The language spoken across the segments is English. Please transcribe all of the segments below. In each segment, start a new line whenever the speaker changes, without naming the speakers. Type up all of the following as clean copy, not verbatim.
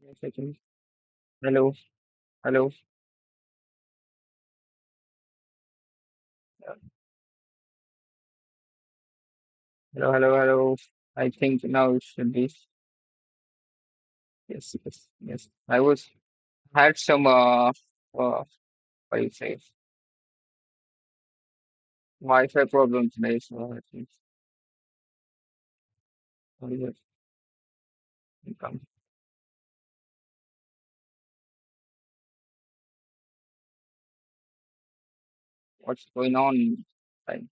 A second. Hello, hello, uh, hello. I think now it should be. Yes, yes, yes. I was had some what do you say, Wi-Fi problem today, so I think I'll just come. What's going on? Like,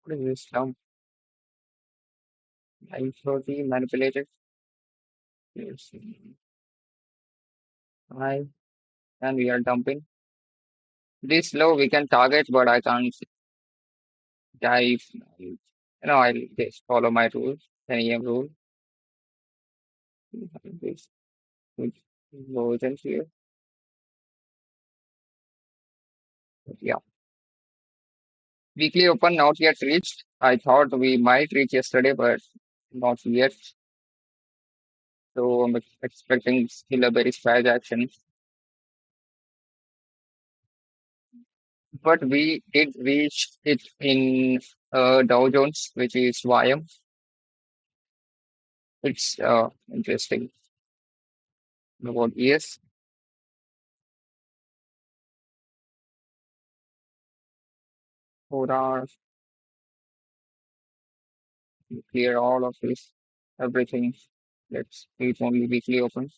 what is this now? I totally manipulated. Yes. I and we are dumping. This low we can target, but I can't dive. I'll just follow my rule, 10 a.m. rule. This low isn't here. But yeah. Weekly open not yet reached. I thought we might reach yesterday, but not yet. So I'm expecting still a very fast action. But we did reach it in Dow Jones, which is YM. It's interesting. About yes, 4 hours, clear all of this, everything. Let's keep only weekly open.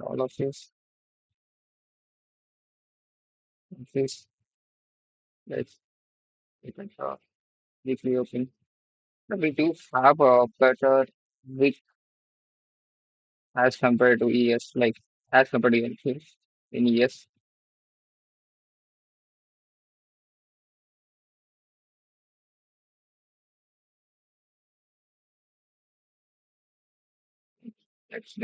All of this. Let's keep it weekly open. But we do have a better week as compared to ES, like as compared to anything in ES. Let's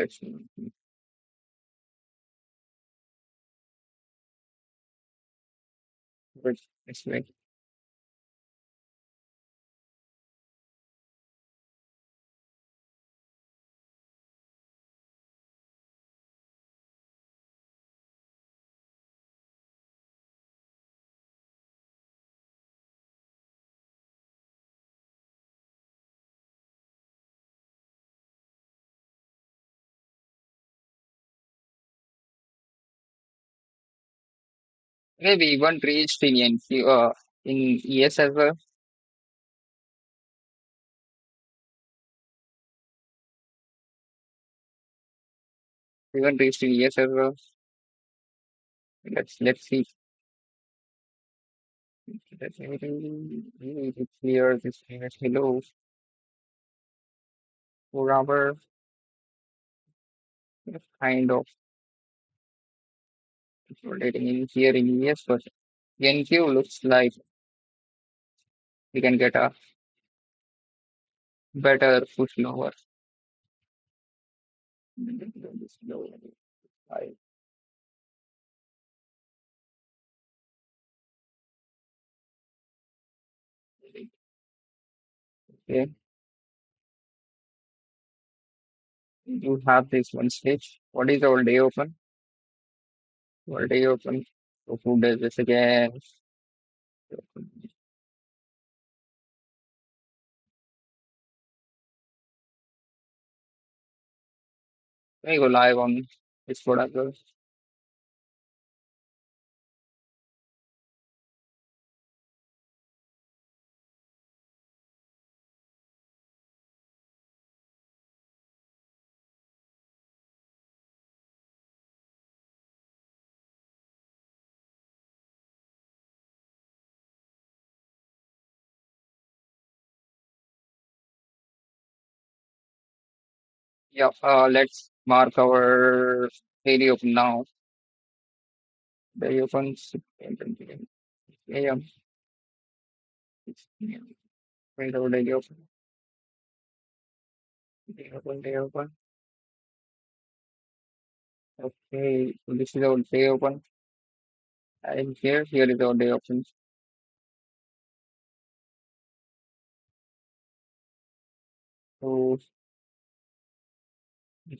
let's make maybe even reached in in ES as well. Even reached in ES as well. Let's see. Let's maybe to clear this famous below 4 hour kind of rotating in here in ES, but NQ looks like we can get a better push lower. This low, I- Okay, you have this one stage. What is our day open? Our day open. So who does this again? Let me go live on Discord as well. Yeah, let's mark our daily open now. Daily open 6 a.m. 6 a.m. Wait, our daily open. Day open, day open. Okay, so this is our day open. And here is our day open. So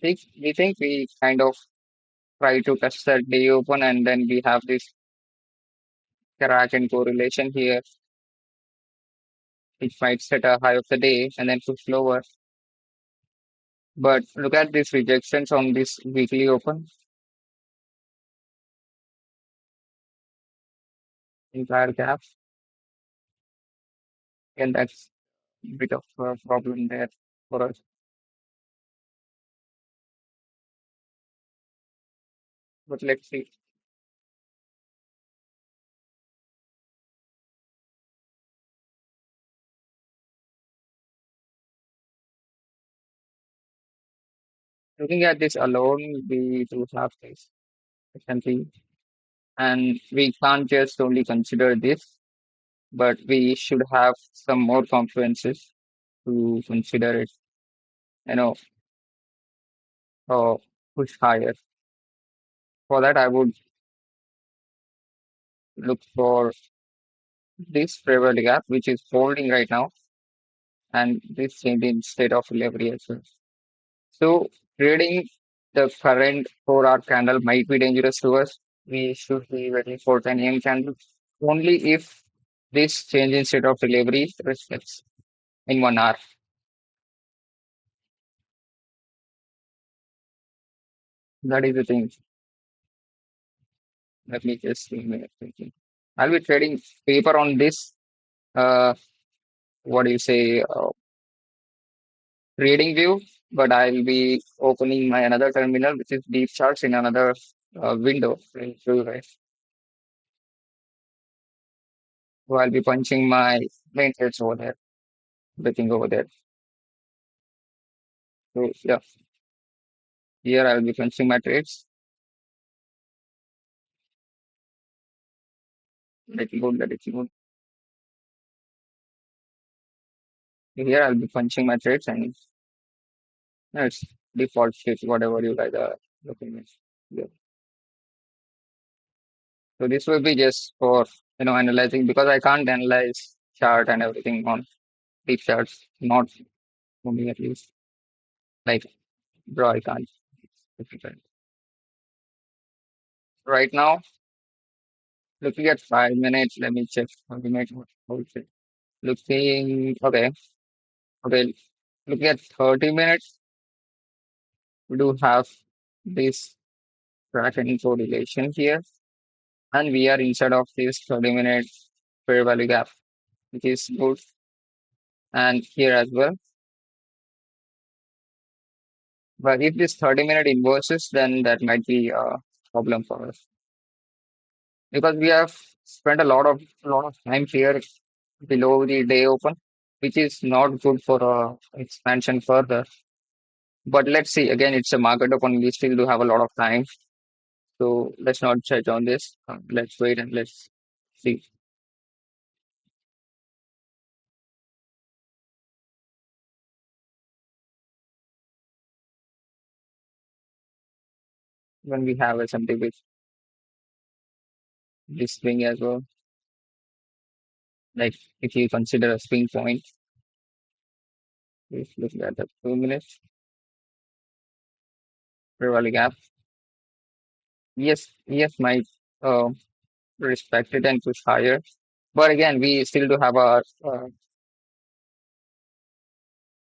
We kind of try to test that day open, and then we have this crack and correlation here. It might set a high of the day and then push lower. But look at these rejections on this weekly open, entire gap, and that's a bit of a problem there for us. But let's see. Looking at this alone, we do have this essentially, and we can't just only consider this, but we should have some more comprehensive to consider it, you know, or push higher. For that, I would look for this favorable gap, which is holding right now, and this change in state of delivery as well. So trading the current 4-hour candle might be dangerous to us. We should be waiting for 10 a.m. candle only if this change in state of delivery reflects in 1 hour. That is the thing. Let me just see a minute thinking. I'll be trading paper on this. Uh, what do you say? Trading view, but I'll be opening my another terminal, which is deep charts in another window. Right? So I'll be punching my main trades over there, everything over there. So yeah, here I'll be punching my trades. Let it go, let it go. Here I'll be punching my trades, and it's default state, whatever you guys are looking at. Yeah. So this will be just for analyzing, because I can't analyze chart and everything on deep charts, not for me at least. Like, bro, I can't. It's difficult. Right now, looking at 5 minutes, let me check 5 minutes. Hold it. Looking, okay, okay. Looking at 30 minutes, we do have this track and correlation here, and we are inside of this 30 minutes fair value gap, which is good, and here as well. But if this 30-minute inverses, then that might be a problem for us, because we have spent a lot of time here below the day open, which is not good for expansion further. But let's see. Again, it's a market open. We still do have a lot of time, so let's not judge on this. Let's wait and let's see when we have something with this swing as well. Like if you consider a swing point, if look at the 2 minutes fair gap. Yes, yes, might uh, respect it and push higher. But again, we still do have a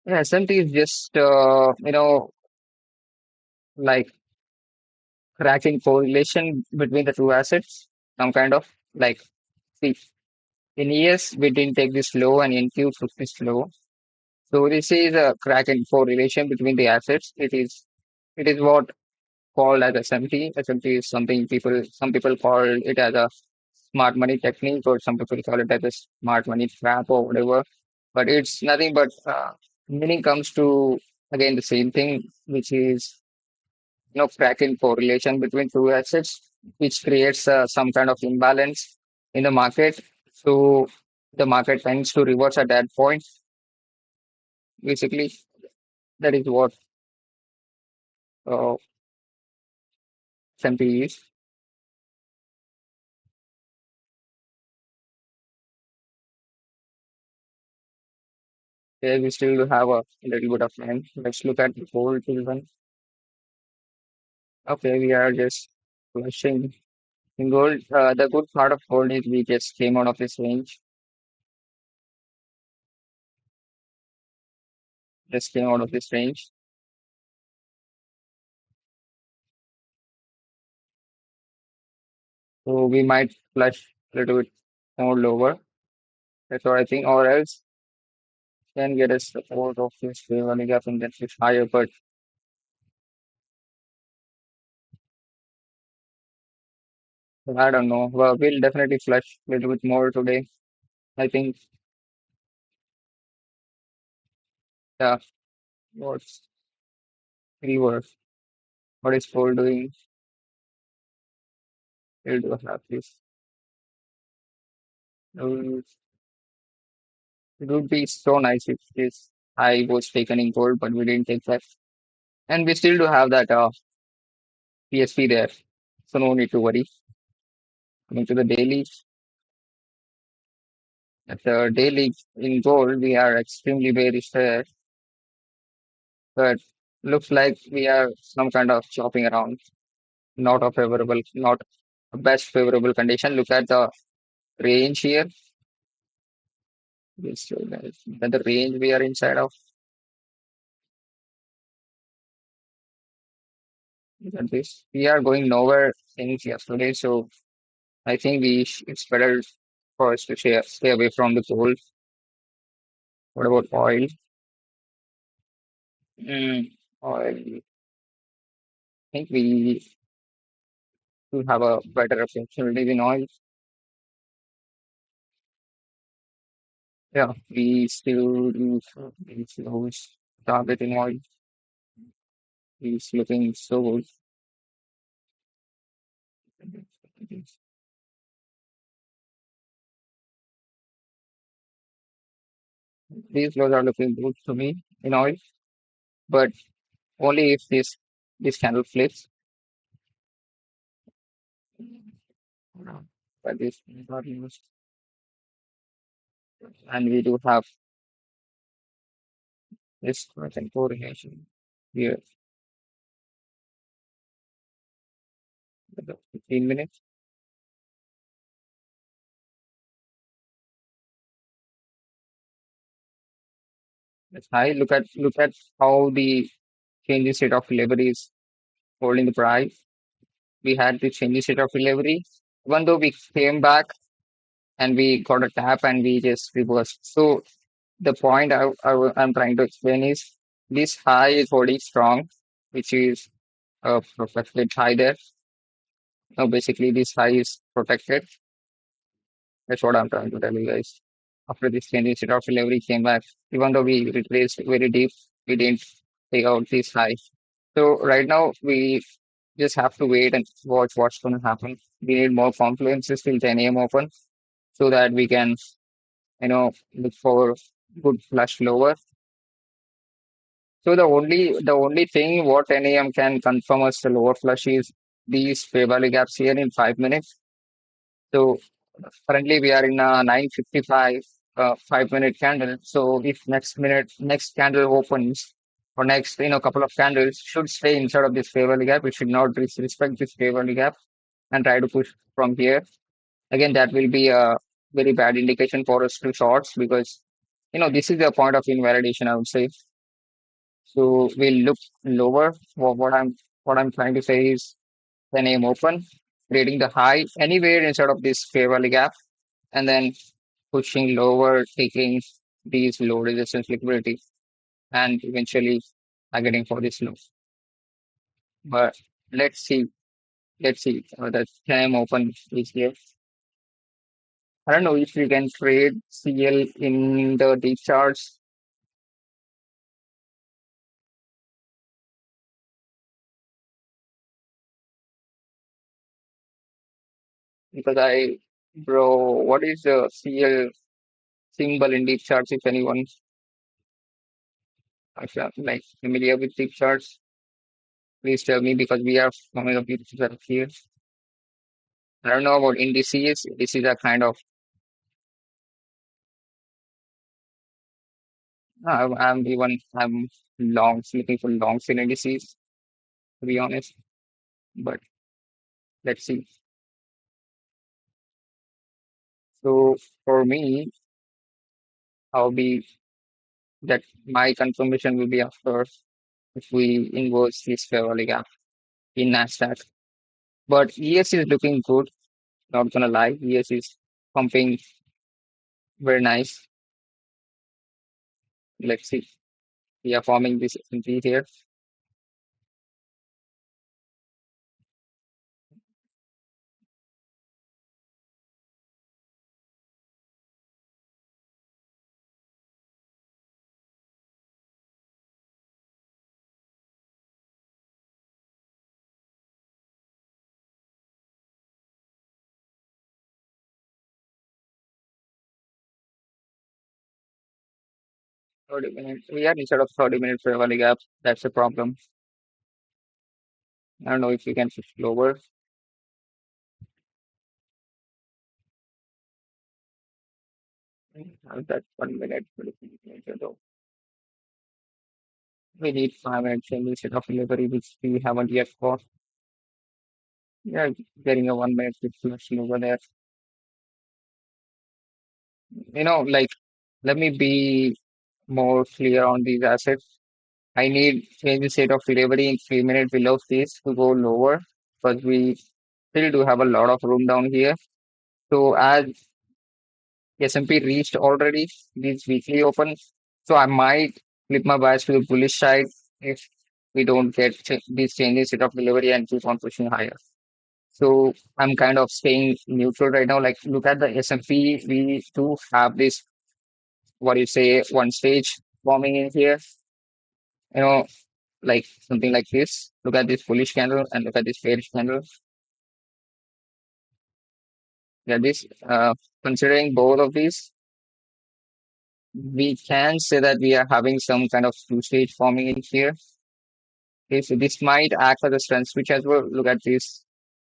yeah, S&P is just like cracking correlation between the two assets, some kind of like, see, in ES we didn't take this low, and in Q took this low. So this is a cracking correlation between the assets. It is what called as SMT. SMT is something some people call it as a smart money technique, or some people call it as a smart money trap or whatever. But it's nothing but meaning comes to again the same thing, which is cracking correlation between two assets, which creates some kind of imbalance in the market. So the market tends to reverse at that point. Basically, that is what uh, S&P is. Here we still have a little bit of time. Let's look at the gold till then. Okay, we are just flushing in gold. The good part of gold is we just came out of this range. Just came out of this range. So we might flush a little bit more lower. That's what I think. Or else can get a support of this running up and then push higher. But I don't know. Well, we'll definitely flush a little bit more today. I think, yeah, what's reverse? What is gold doing? We'll do have this. Uh, It would be so nice if this I was taken in gold, but we didn't take that. And we still do have that PSP there. So no need to worry. Coming to the daily, at the daily in gold, we are extremely bearish there, but looks like we are some kind of chopping around, not a favorable, not a best favorable condition. Look at the range here. Yes, so look at the range we are inside of. Look at this. We are going nowhere since yesterday, so I think it's better for us to stay away from the gold. What about oil? Mm, oil. I think we should have a better opportunity in oil. Yeah, we still use these lowest target in oil. He's looking so good. These lows are looking good to me in oil, but only if this candle flips. But this is not used, and we do have this present correlation here. With the 15 minutes. That's high. Look at how the change in state of delivery is holding the price. We had the change in state of delivery. Even though we came back and we got a tap and we just reversed. So the point I'm trying to explain is this high is holding strong, which is a protected high there. Now basically this high is protected. That's what I'm trying to tell you guys. After this change in state of delivery came back, even though we retraced very deep, we didn't take out this high. So right now we just have to wait and watch what's going to happen. We need more confluences till 10 a.m. open so that we can, look for good flush lower. So the only thing what 10 a.m. can confirm us the lower flush is these fair value gaps here in 5 minutes. So currently we are in a 9:55 5 minute candle. So if next candle opens or next couple of candles should stay inside of this fair value gap. We should not disrespect this fair value gap and try to push from here. Again, that will be a very bad indication for us to shorts because this is the point of invalidation, I would say. So we'll look lower. What I'm trying to say is 10 a.m. open, creating the high anywhere inside of this fair value gap, and then pushing lower, taking these low resistance liquidity, and eventually targeting for this low. But let's see, let's see. The 10 a.m. open is here. I don't know if we can trade CL in the deep charts because bro, what is the CL symbol in deep charts? If anyone is like familiar with deep charts, please tell me because we are coming up with that here. I don't know about indices. This is a kind of I'm long looking for long in indices to be honest. but let's see. So for me, I'll be that my confirmation will be after if we inverse this fairly gap in Nasdaq. But ES is looking good. Not gonna lie, ES is pumping very nice. Let's see. We are forming this S&P here. 30 minutes. We are instead of 30 minutes fairly gap. That's a problem. I don't know if we can shift lower. That 1 minute. 20 minutes ago. We need 5 minutes instead of delivery, which we haven't yet got. Yeah, getting a 1 minute fluctuation over there. Like, let me be more clear on these assets. I need change the state of delivery in 3 minutes below this to go lower, but we still do have a lot of room down here. So as S&P reached already this weekly open, so I might flip my bias to the bullish side if we don't get these changes state of delivery and keep on pushing higher. So I'm kind of staying neutral right now. Like look at the S&P, we do have this what do you say one stage forming in here. You know, like something like this. Look at this bullish candle and look at this bearish candle. Yeah, this considering both of these, we can say that we are having some kind of two-stage forming in here. Okay, so this might act as a strength switch as well. Look at this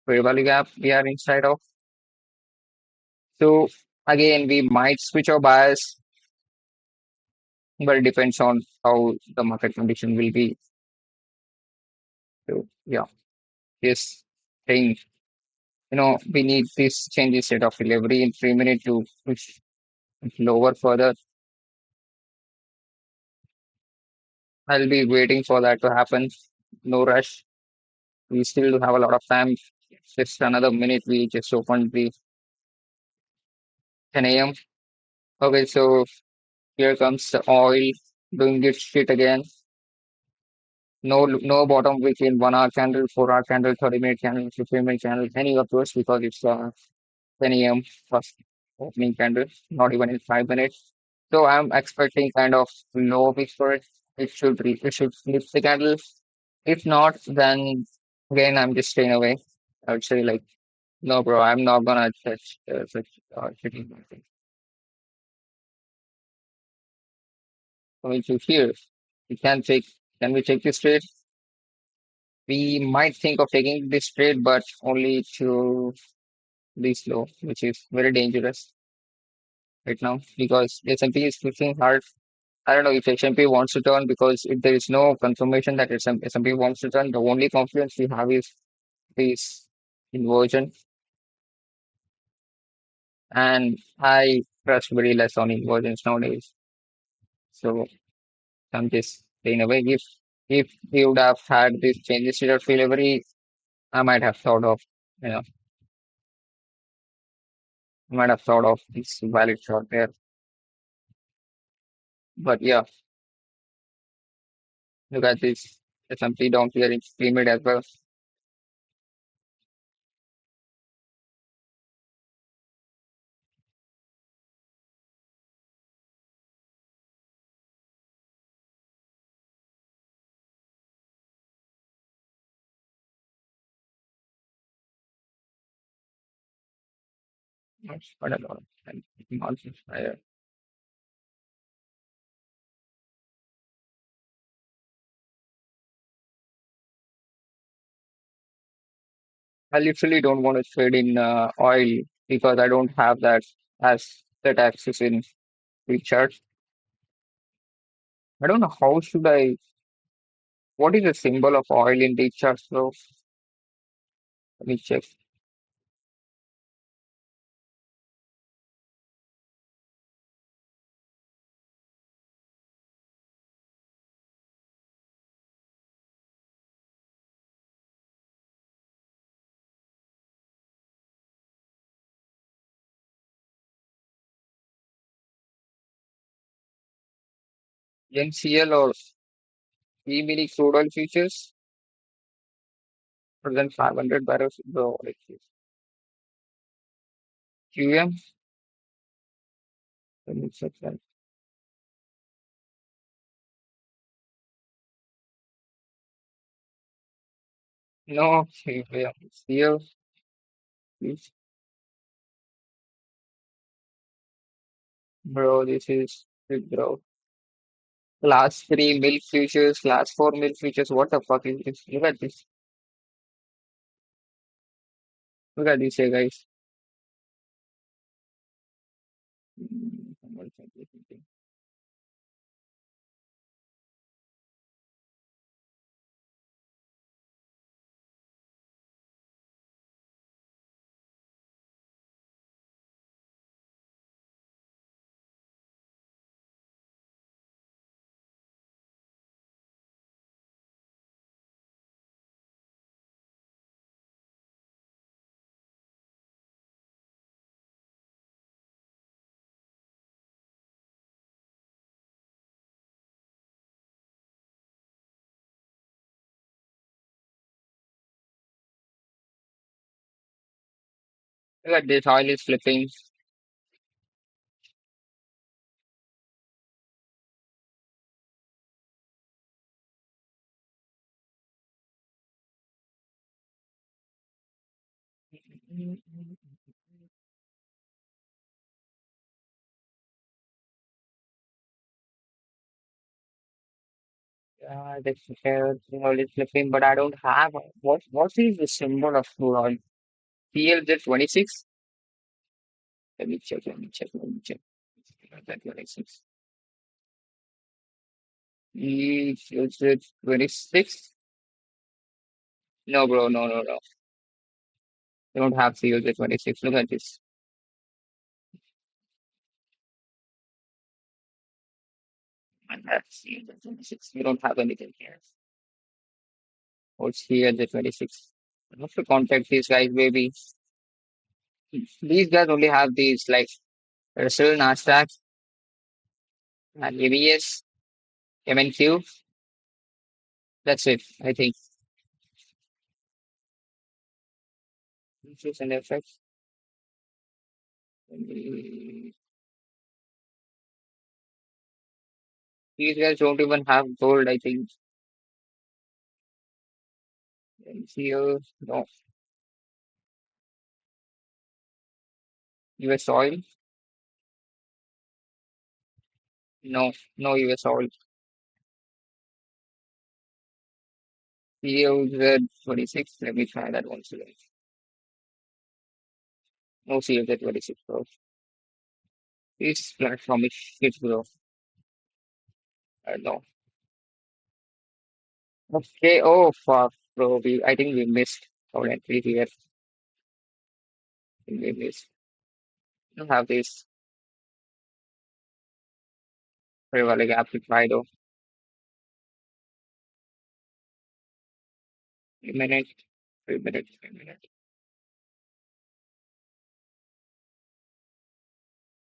fair value gap we are inside of. So again, we might switch our bias, but it depends on how the market condition will be. So yeah, this thing, we need this change state of delivery in 3 minutes to push it lower further. I'll be waiting for that to happen. No rush. We still do have a lot of time. Just another minute. We just opened the 10 a.m. Okay, so here comes the oil doing its shit again. No bottom wick in 1 hour candle, 4 hour candle, 30-minute candle, 15-minute candle, any of those because it's 10 a.m. first opening candle, not even in 5 minutes. So I'm expecting kind of low wick for it. It should flip the candle. If not, then again I'm just staying away. I would say like no, bro, I'm not gonna touch such shitty market. Coming to here, we can take. Can we take this trade? We might think of taking this trade, but only to this low, which is very dangerous right now because S&P is pushing hard. I don't know if S&P wants to turn because if there is no confirmation that S&P wants to turn, the only confidence we have is this inversion, and I trust very less on inversions nowadays. So I'm just staying away. If we would have had this changes to the delivery, I might have thought of, you know, I might have thought of this valid shot there. But yeah, look at this S&P down here in limit as well. That's quite a lot. And also higher. I literally don't want to trade in oil because I don't have as that access in the chart. I don't know how should I. What is the symbol of oil in the chart? So Let me check. NCL or E-mini crude oil futures more than 500 barrels. Bro, like this. QM. Let me check that. No, QM. CL. Please. Bro, this is big, bro. Last three milk futures, last four milk futures. What the fuck is this? Look at this. Look at this here, guys. Look at this. Oil is flipping. Yeah, that's fair. Oil is flipping, but I don't have. What is the symbol of crude oil? PLZ 26. Let me check. Let me check. Let me check. That 26. PLZ 26. No, bro. No, no, no. You don't have PLZ 26. Look at this. And that's PLZ 26. You don't have anything here. What's PLZ 26? I have to contact these guys, maybe. These guys only have these like Russell, Nasdaq, and ABS, MNQ. That's it, I think. Interest and FX. These guys don't even have gold, I think. NCO, no. US oil, no. No US oil. COZ 26. Let me try that once again. No COZ 26, bro. This platform is shit, bro. No. Okay. Oh, fuck, bro. I think we missed our entry here. I think we missed. We don't have this. Very well, like, I have to try though. A minute. 3 minutes. 3 minutes.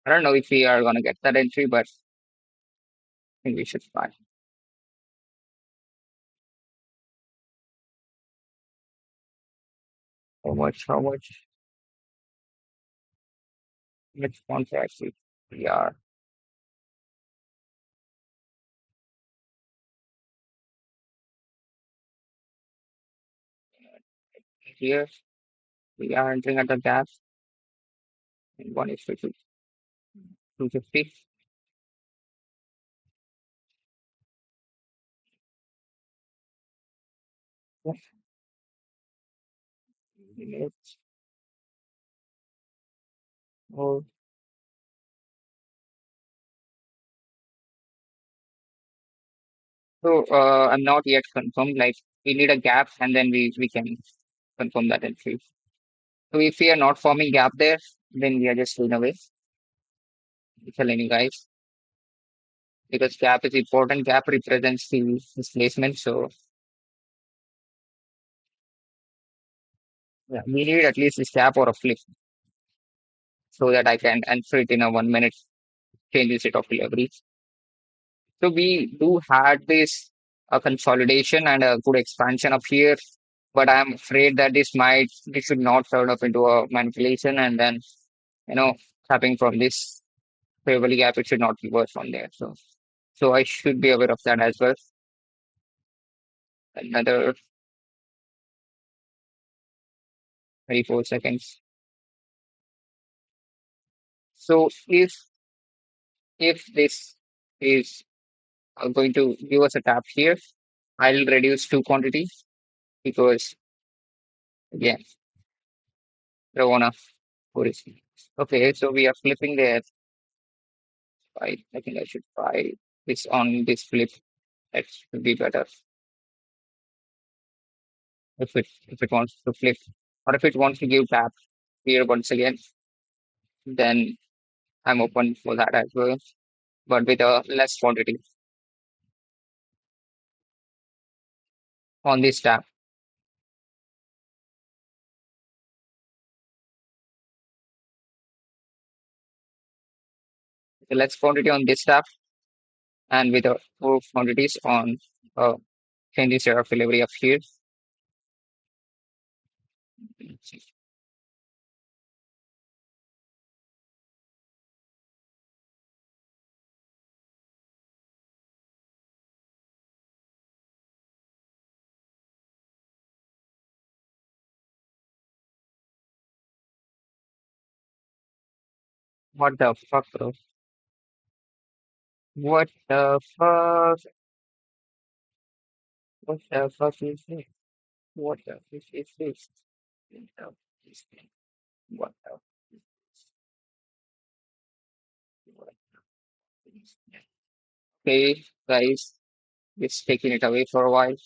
I don't know if we are gonna get that entry, but I think we should try. How much? How much? Which contracts we are here? We are entering at the gap. And one is to 250. Yeah. Minutes. Oh, so I'm not yet confirmed. Like we need a gap, and then we can. confirm that entry. So if we are not forming gap there, then we are just going away. I'm telling you guys, because gap is important. Gap represents the displacement. So yeah, we need at least this gap or a flip so that I can enter it in a 1 minute change set of delivery. So we do had this consolidation and a good expansion up here, but I'm afraid that this should not turn up into a manipulation and then, you know, tapping from this favorable gap, it should not be worse from there. So I should be aware of that as well. Another 24 seconds. So if this is going to give us a tap here, I'll reduce two quantities because again, I wanna risk. Okay, so we are flipping there. I think I should try this on this flip. That should be better if it wants to flip or if it wants to give tap here once again, then I'm open for that as well, but with a less quantity on this tap. The less quantity on this tap and with a more quantities on uh, changing share of delivery of here. What the fuck, bro? What the fuck? What the fuck is this? What the fuck is this? What the fuck is this? What the fuck is this? Okay, guys, it's taking it away for a while.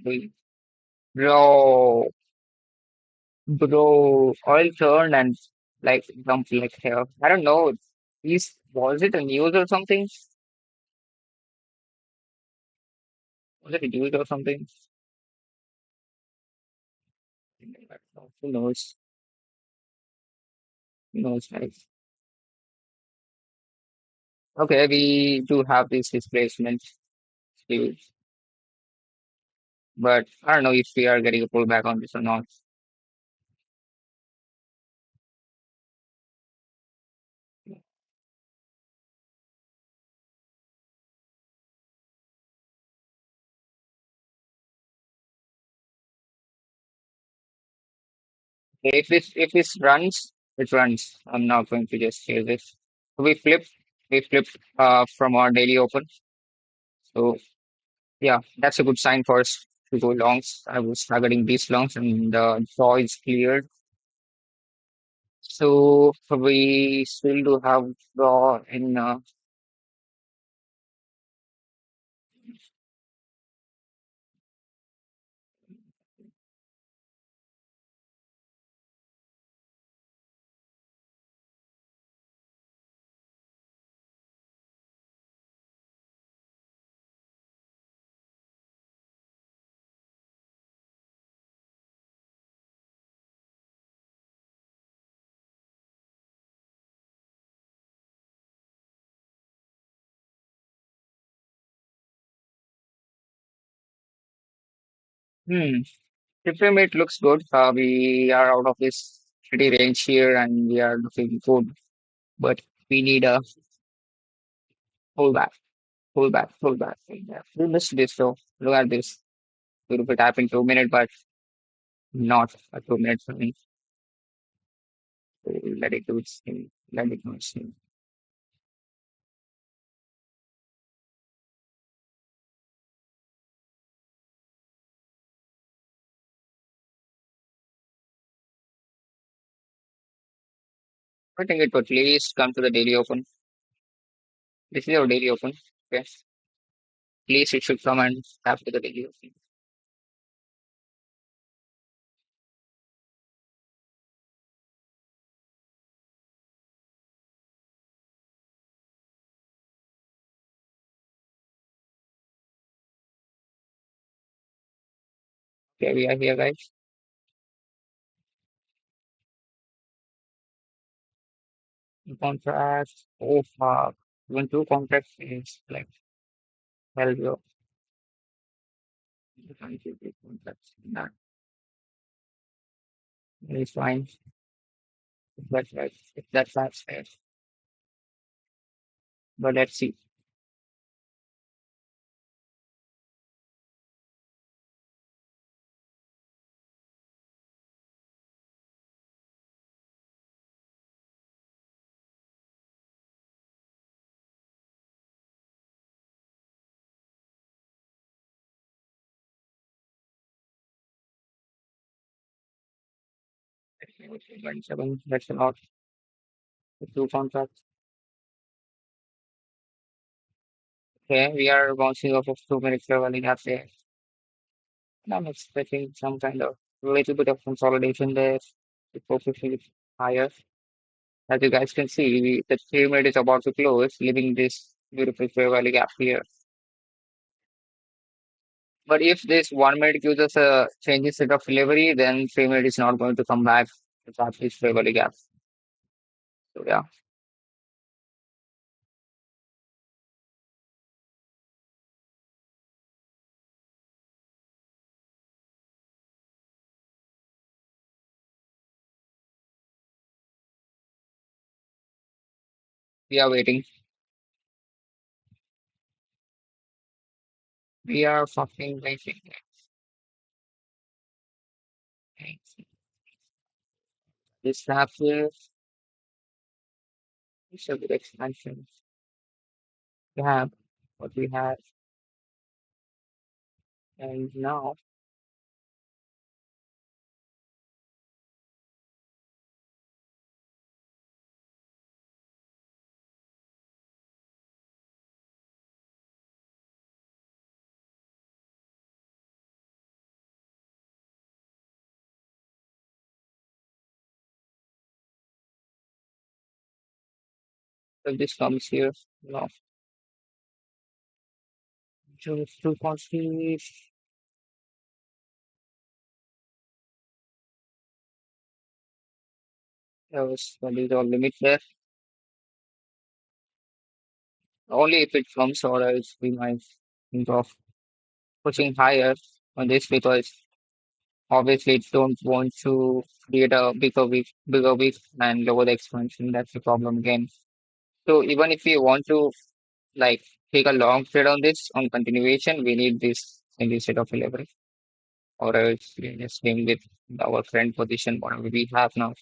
We- Bro, oil turned and like dumped like hell. I don't know. Was it a news or something? Was it a news or something? Who knows? Who knows, guys? Okay, we do have this displacement still, but I don't know if we are getting a pullback on this or not. If this runs, it runs. I'm not going to just say this. So we flipped from our daily open. So yeah, that's a good sign for us to go longs. I was targeting these longs and the draw is cleared. So we still do have draw in hmm. Triple it looks good. We are out of this shitty range here and we are looking good. But we need a pullback, pullback, pullback. Yeah. We missed this though. Look at this. We could tap in 2 minutes, but not a 2 minute for me. So let it do its thing. Let it do its thing. I think it would at least come to the daily open. This is our daily open. Okay. At least it should come and tap to the daily open. Okay, we are here, guys. Contracts. Oh, fuck. When two contracts is like, hell, yo. You can't keep these contracts. That is fine. If that's right. If that's fair. But let's see. Okay, 1.7. That's a lot. The two contracts. Okay, we are bouncing off of 2 minutes leveling up there. And I'm expecting some kind of little bit of consolidation there. Before pushing it higher. As you guys can see, the pyramid is about to close, leaving this beautiful fair value gap here. But if this 1 minute gives us a changing set of delivery, then pyramid is not going to come back to tap this fair value gap. So yeah, we are waiting. We are fucking waiting. This gap here is a good expansion. We have what we have, and now if this comes here, no, just 2.3. There was a little limit there. Only if it comes, or else we might think of pushing higher on this because obviously don't want to create a bigger week and lower the expansion. That's the problem again. So even if we want to like take a long trade on this on continuation, we need this in this set of leverage, or else we just staying with our current position, whatever we have now.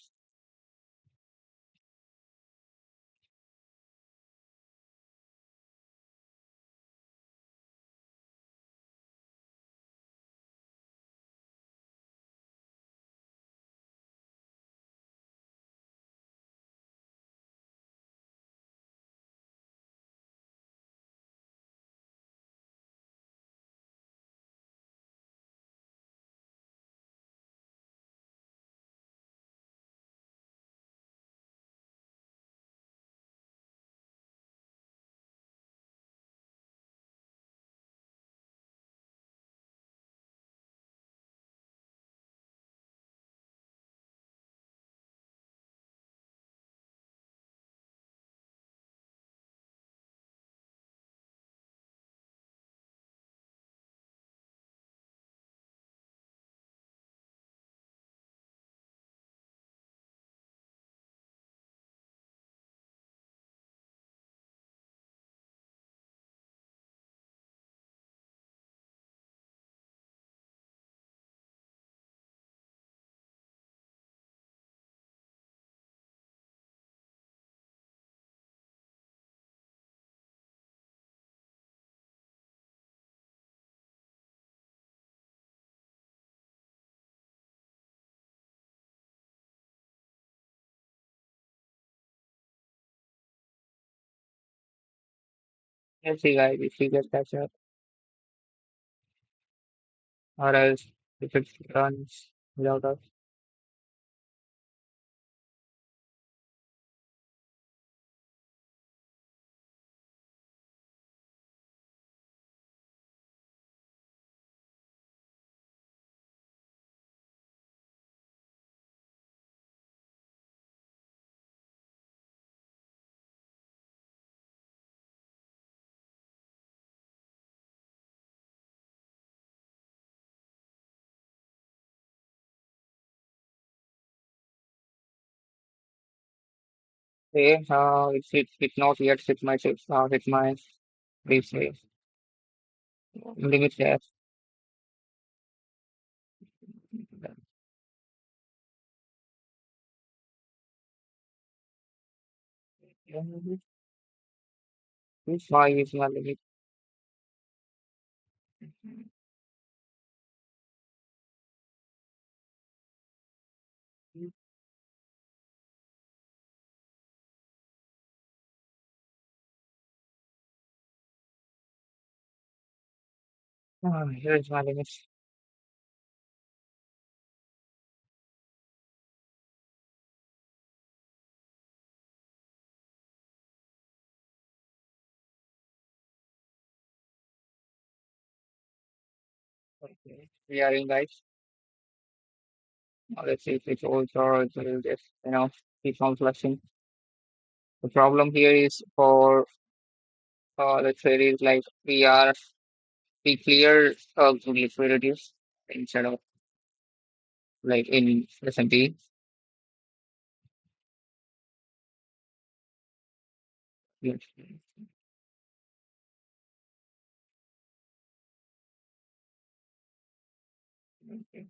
Let's see guys if we get catch up, or else if it runs without us. Okay, it not yet hit my this limit there. This why is my limit. Here is my limit. Okay. We are in guys. Now let's see if it holds or it will just keep on flashing. The problem here is for let's say it is like we clear liquidities instead of like in S&P. Yes. Okay.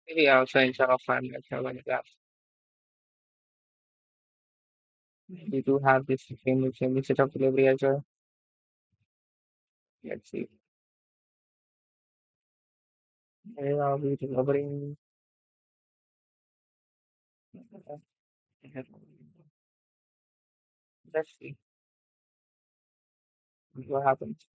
Maybe also instead of 5 minutes, we do have this same set of delivery as well. Let's see. Where are we delivering? Let's see what happens.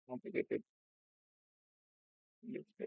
Complicated. Let's see.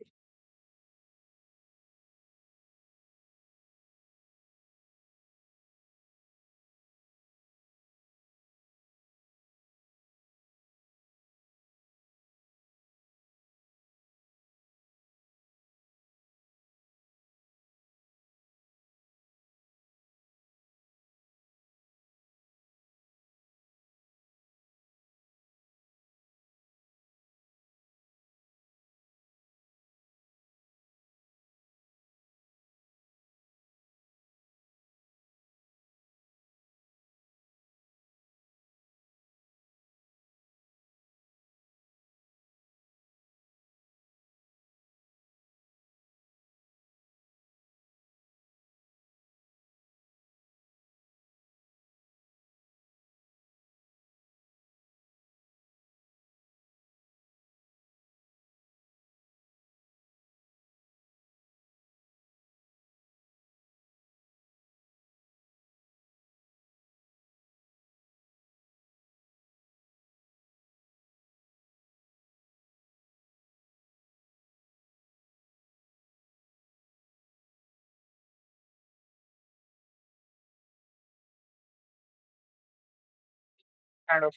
Kind of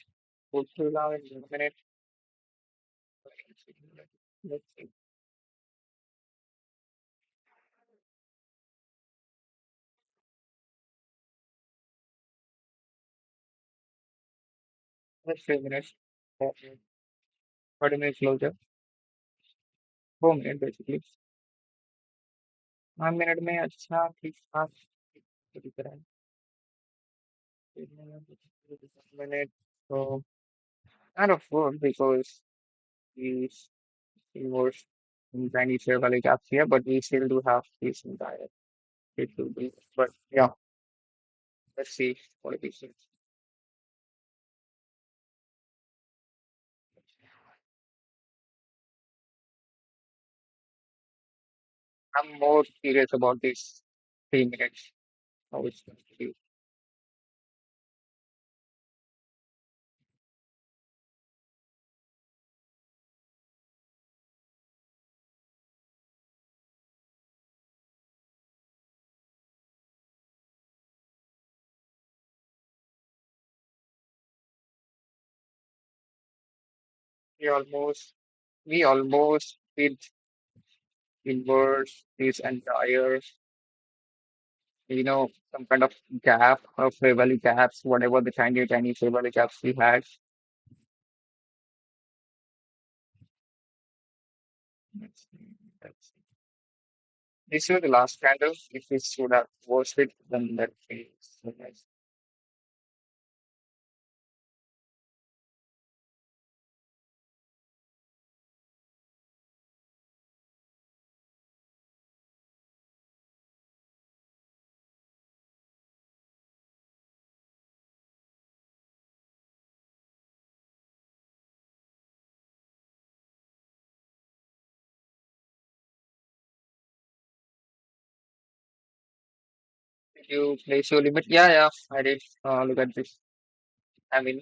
go through now in a minute. Let's see. Let's 3 minutes. 40 minutes closure. 4 minutes basically. 1 minute में अच्छा ठीक ठाक दिख रहा है। 1 minute, so kind of good because we were in tiny share value gaps here, but we still do have decent diet. It will be, but yeah, let's see what it is. I'm more curious about this 3 minutes. How it's going to be. We almost, we almost did inverse this entire, some kind of gap of fair value gaps, whatever the tiny fair value gaps we had. Let's see, let's see. This was the last candle. If we should have watched it, then that is so nice. Did you place your limit? Yeah, yeah, I did. Look at this. I mean,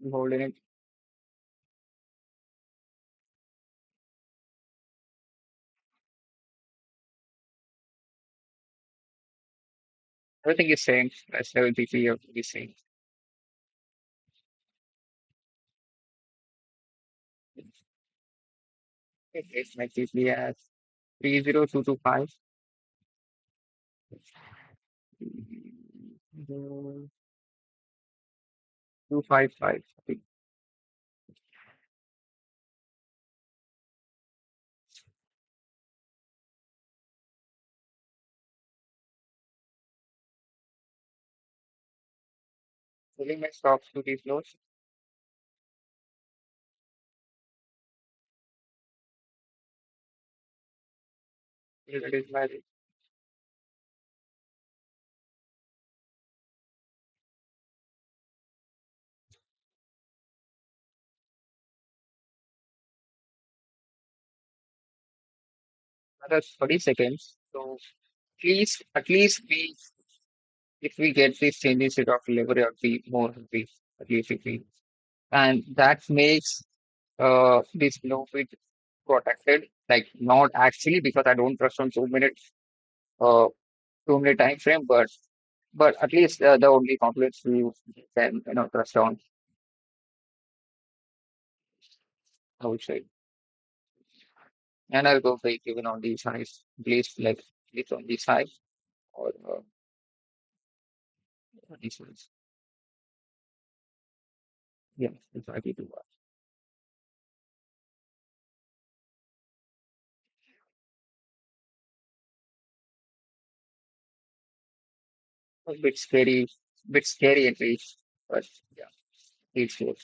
I'm holding it. Everything is same. That's everything here is same. It's my TP as 30225. 255. Selling my stocks to these lows. That is my another 30 seconds. So at least if we get these changes of leverage, I'll be more happy. At least if we, and that makes this low bit protected. Like not actually because I don't trust on 2 minutes, 2 minute time frame, but at least the only complex we can trust on. I would say, and I'll go break even on these highs. At least like at least on these highs or these ones. Yeah, exactly. To a bit scary at least, but yeah, it's good.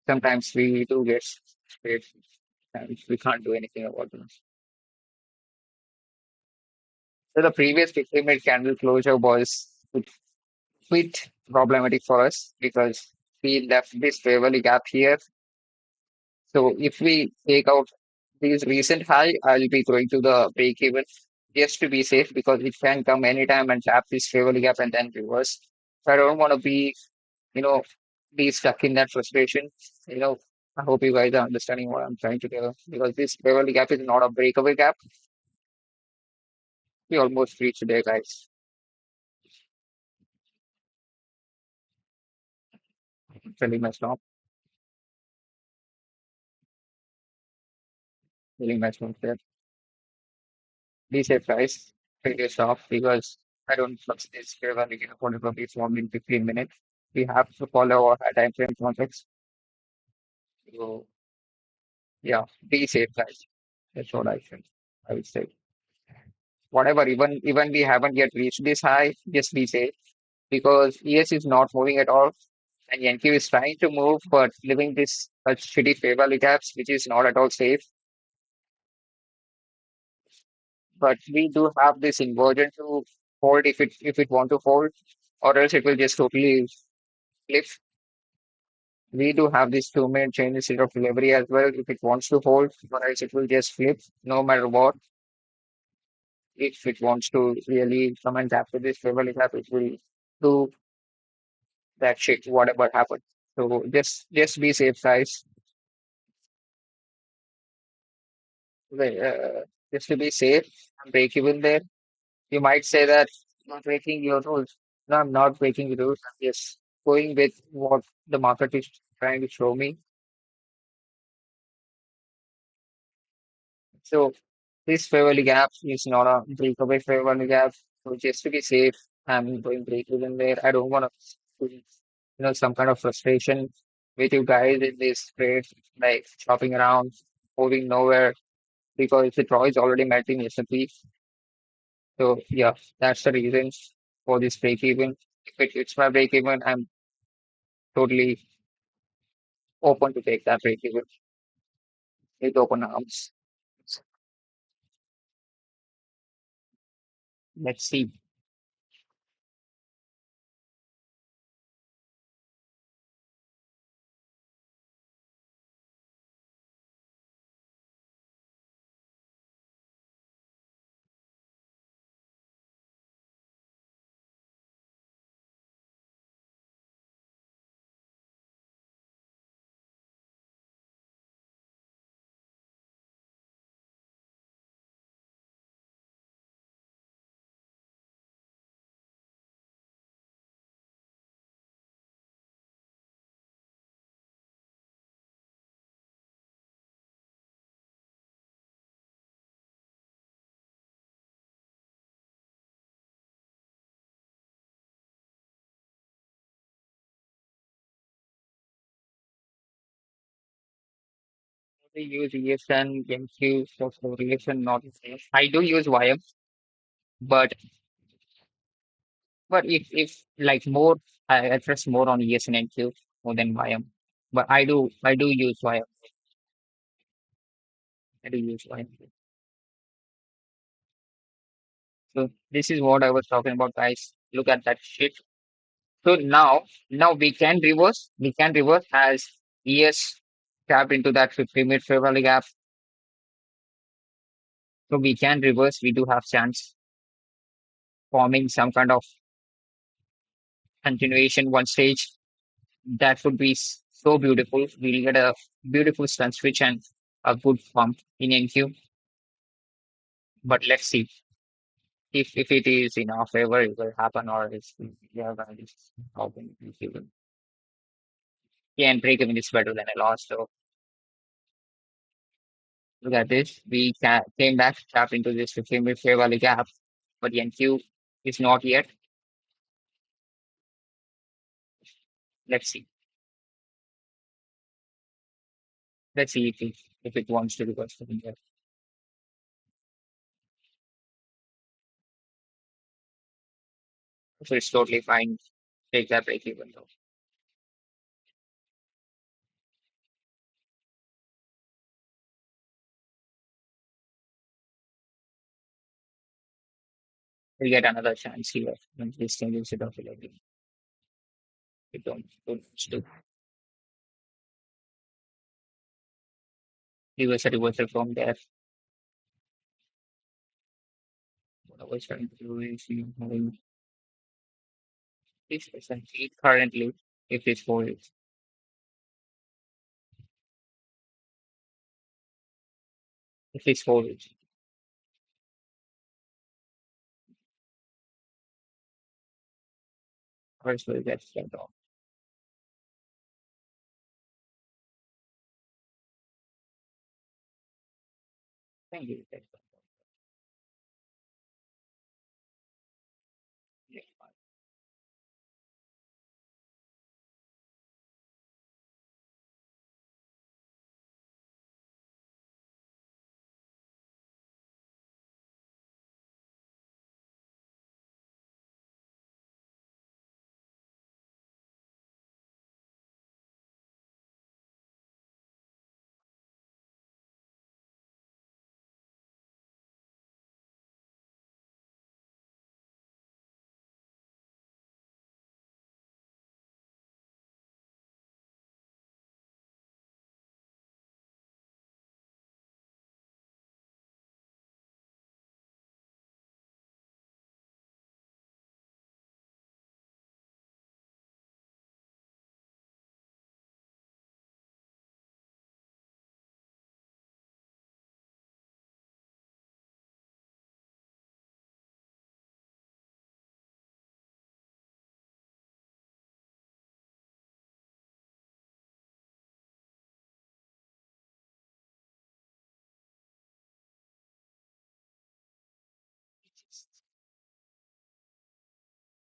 Sometimes we do get scared and we can't do anything about them. So the previous 15-minute candle closure was a bit problematic for us because we left this fairly gap here. So if we take out these recent high, I'll be going to the break even just to be safe because it can come anytime and tap this fairly gap and then reverse. So I don't want to you know, be stuck in that frustration. You know, I hope you guys are understanding what I'm trying to do because this fairly gap is not a breakaway gap. We almost reached there, guys. Selling my stop, selling my stop there. Be safe, guys. Take your stop because I don't trust this fairly gap whatever we formed in 15 minutes. We have to follow our time frame context. So, yeah, be safe, guys. That's what I would say. Whatever, even we haven't yet reached this high, just be safe because ES is not moving at all, and Yankee is trying to move, but leaving this such shitty fair value gaps, which is not at all safe. But we do have this inversion to hold if it want to hold, or else it will just totally flip. We do have this 2 minute change in state of delivery as well if it wants to hold, or else it will just flip no matter what. If it wants to really come and tap to this level, it will do that shit, whatever happened. So just be safe, guys. Just to be safe and break even there. You might say that I'm not breaking your rules. No, I'm not breaking the rules. I'm just going with what the market is trying to show me. So this fair value gap is not a breakaway fair value gap. So just to be safe, I'm going break even there. I don't want to, some kind of frustration with you guys in this trade, like shopping around, moving nowhere because the draw is already met in S&P. So yeah, that's the reason for this break even. If it hits my break even, I'm totally open to take that break even with open arms. Let's see. We use ESN, MQ for correlation, not the same. I do use YM, but if like more, I trust more on ESN and MQ more than YM. But I do use YM. I do use YM. So this is what I was talking about, guys. Look at that shit. So now we can reverse. We can reverse as ES tapped into that 50-minute fair value gap. So we can reverse. We do have chance forming some kind of continuation one stage. That would be so beautiful. We'll get a beautiful stun switch and a good pump in NQ. But let's see if it is in our favor, it will happen, or it's yeah, it's hoping it will. Yeah, and break even is better than a loss. So look at this. We came back, tapped into this 15-minute fair value gap, but the NQ is not yet. Let's see. Let's see if it wants to reverse from here. So it's totally fine. Take that break even though. We'll get another chance here when this changes it off a little bit. We don't to reverse a reversal from there. What I was trying to do is having 6% lead currently if this holds. If this holds, first will get sent off. Thank you.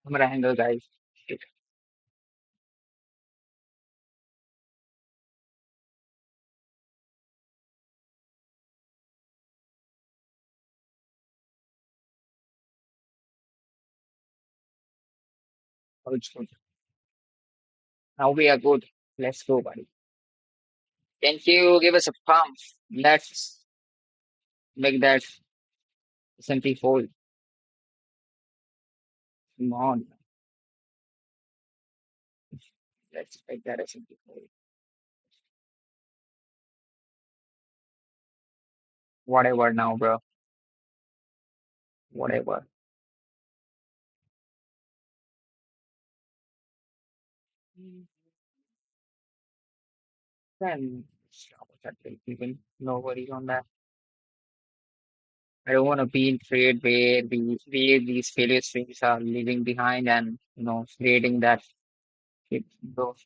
I'm gonna handle guys. Shit, how it's good. Now we are good. Let's go, buddy. Thank you. Give us a pump. Let's make that S&P fold. Come on. Let's make that S&P fold. Whatever now, bro. Whatever. Then stop that even no worries on that. I don't want to be in trade where these failure streams are leaving behind and creating that it those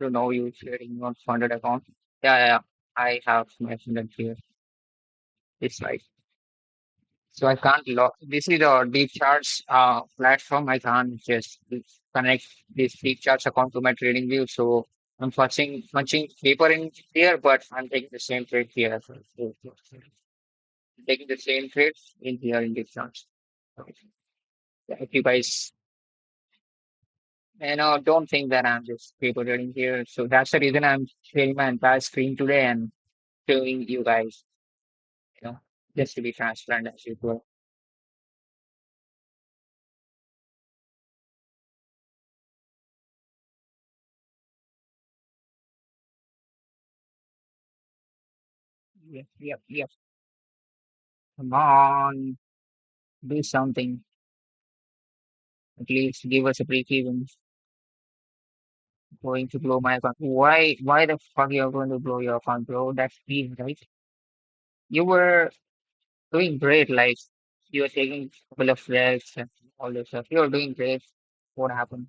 to know you trading on funded account. Yeah, yeah, yeah. I have mentioned it here. It's right. So I can't log. This is a deep charts platform. I can't just connect this deep charts account to my trading view. So I'm punching paper in here, but I'm taking the same trade here as well. Taking the same trade in here in deep charts. Okay. Yeah, if you guys don't think that I'm just paper trading here. So that's the reason I'm sharing my entire screen today and showing you guys, you know, just to be transparent as usual. Yep, yep, yep. Come on, do something. At least give us a break even. Going to blow my account. Why the fuck you're going to blow your account, bro? That's me, right? You were doing great, like you were taking a couple of reps and all this stuff. You were doing great. What happened?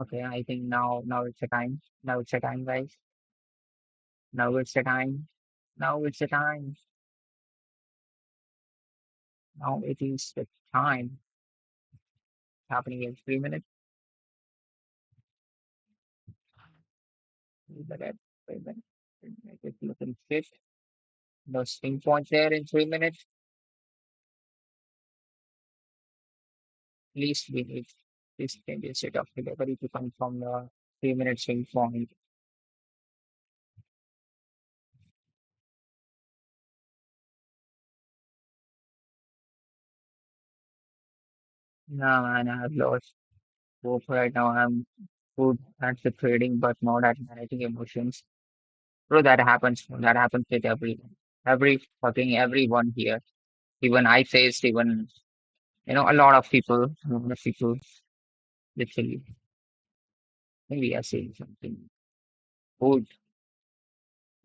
Okay, I think now it's the time. Now it's the time, guys. Now it's the time. Now it's the time. Now it is the time. Happening in 3 minutes. Wait a minute. Wait a minute. It's looking fit. No swing point there in 3 minutes. At least we need this changes set of delivery to come from the 3 minute swing point. No, man, I have lost hope right now. I'm good at the trading, but not at managing emotions. Bro, that happens. That happens with everyone. Everyone here. Even I faced, even, a lot of people, literally. Maybe are saying something. Good.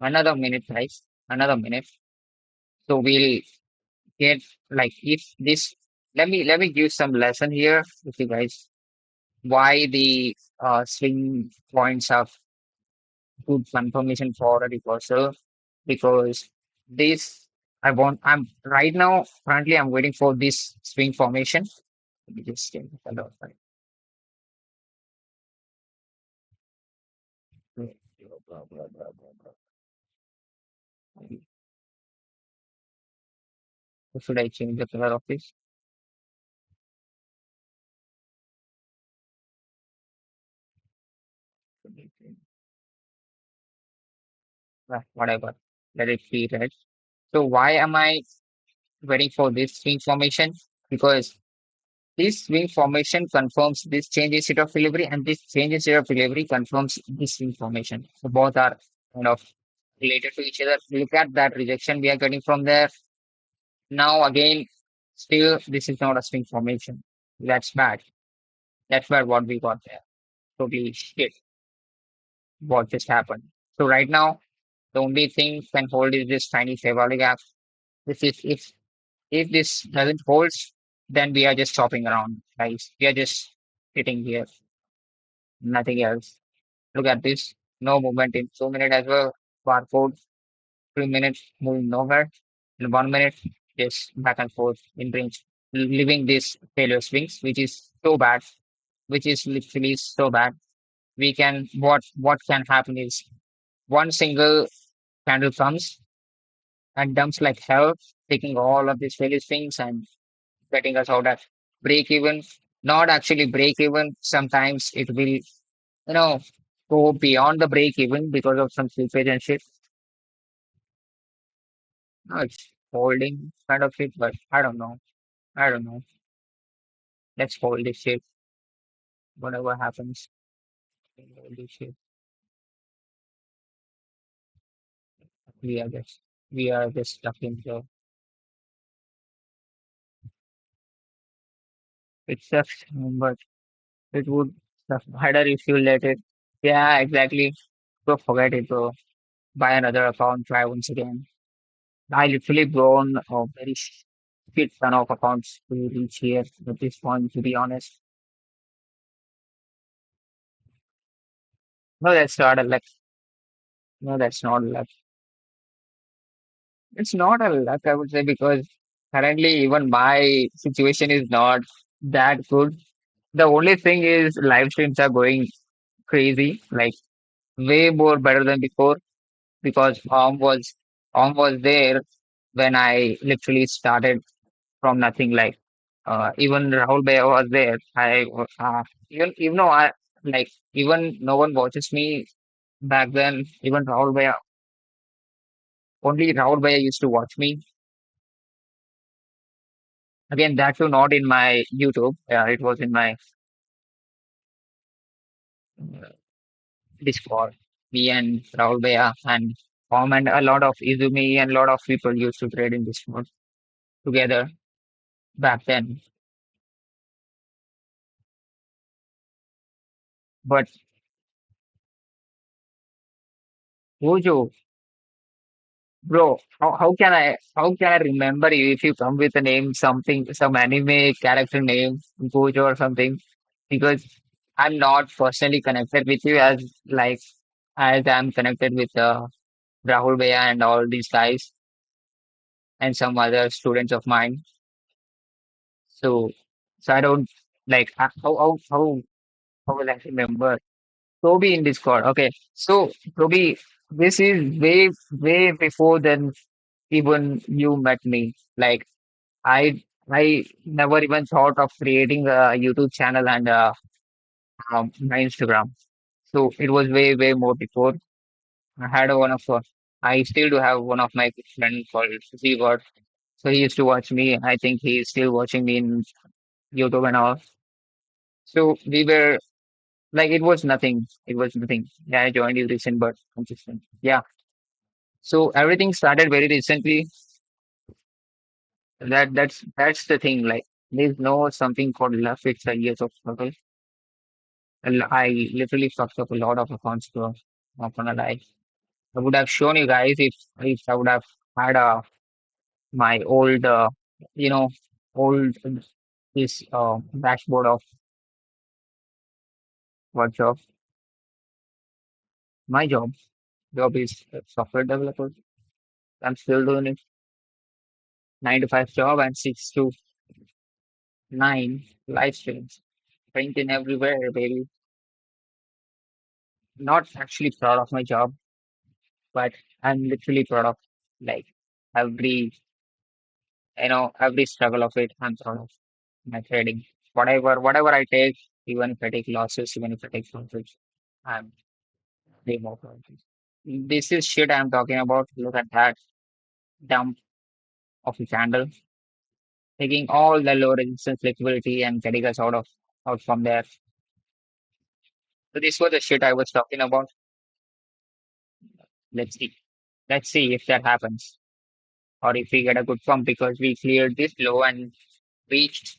Another minute, guys. Another minute. So we'll get like if this let me give some lesson here with you guys why the swing points have good confirmation for a reversal because this I'm right now currently I'm waiting for this swing formation. Let me just change the color of it. Blah, blah, blah, blah, blah. Maybe- Should I change the color of this? Whatever. Let it be red. So why am I waiting for this swing formation? Because this swing formation confirms this change in state of delivery, and this change in state of delivery confirms this swing formation. So both are kind of related to each other. Look at that rejection we are getting from there. Now again, still this is not a swing formation. That's bad. That's bad what we got there. Totally shit what just happened. So right now, the only thing can hold is this tiny Fibonacci gap. This is if this doesn't hold, then we are just chopping around, guys. We are just sitting here, nothing else. Look at this. No movement in 2 minutes as well. Barcode, 3 minutes, moving nowhere. In 1 minute, just back and forth in range, living these failure swings, which is so bad, which is literally so bad. We can what can happen is one single candle comes and dumps like hell, taking all of these failure swings and getting us out at break even. Not actually break even. Sometimes it will, go beyond the break even because of some slippage and shit. No, it's holding kind of shit, but I don't know. I don't know. Let's hold this shit. Whatever happens, hold this shit. We are just we are just stuck in the. It sucks, but it would suck better if you let it. Yeah, exactly. Go forget it, bro. Buy another account. Try once again. I literally grown a very shit ton of accounts to reach here at this point. To be honest, no, that's not a luck. No, that's not luck. It's not a luck, I would say, because currently even my situation is not that good. The only thing is live streams are going crazy, like way more better than before because Om was there when I literally started from nothing. Like even Rahul Bhaiya was there. Even though I like even no one watches me back then. Even Rahul Bhaiya, only Rahul Bhaiya used to watch me. Again, that too not in my YouTube. It was in my uh, Discord. Me and Rahul Bhaiya and Om and a lot of Izumi and a lot of people used to trade in Discord together back then. But Wojo, bro, how can I remember you if you come with a name something some anime character name Gojo or something? Because I'm not personally connected with you as I'm connected with Rahul Bhaiya and all these guys and some other students of mine. So so I don't like how will I remember? Toby in Discord. Okay. So Toby, this is way before than even you met me. Like I never even thought of creating a YouTube channel and my Instagram. So it was way more before. I had one of I still do have one of my good friend called Zeward. So he used to watch me. I think he's still watching me in YouTube and all. So we were like it was nothing. It was nothing. Yeah, I joined you recent but consistent. Yeah. So everything started very recently. That's the thing. Like there's no something called luck. It's a years of struggle. I literally fucked up a lot of accounts, bro. Not gonna lie. I would have shown you guys if I would have had my old you know old this dashboard of what job. My job is a software developer. I'm still doing it. 9 to 5 job and 6 to 9 live streams. Printing everywhere, baby. Not actually proud of my job, but I'm literally proud of like every every struggle of it. I'm proud of my trading. Whatever I take, even if I take losses, even if I take profits, I'm way more proud. This is shit I'm talking about. Look at that dump of a candle, taking all the low resistance liquidity and getting us out from there. So this was the shit I was talking about. Let's see. Let's see if that happens. Or if we get a good pump because we cleared this low and reached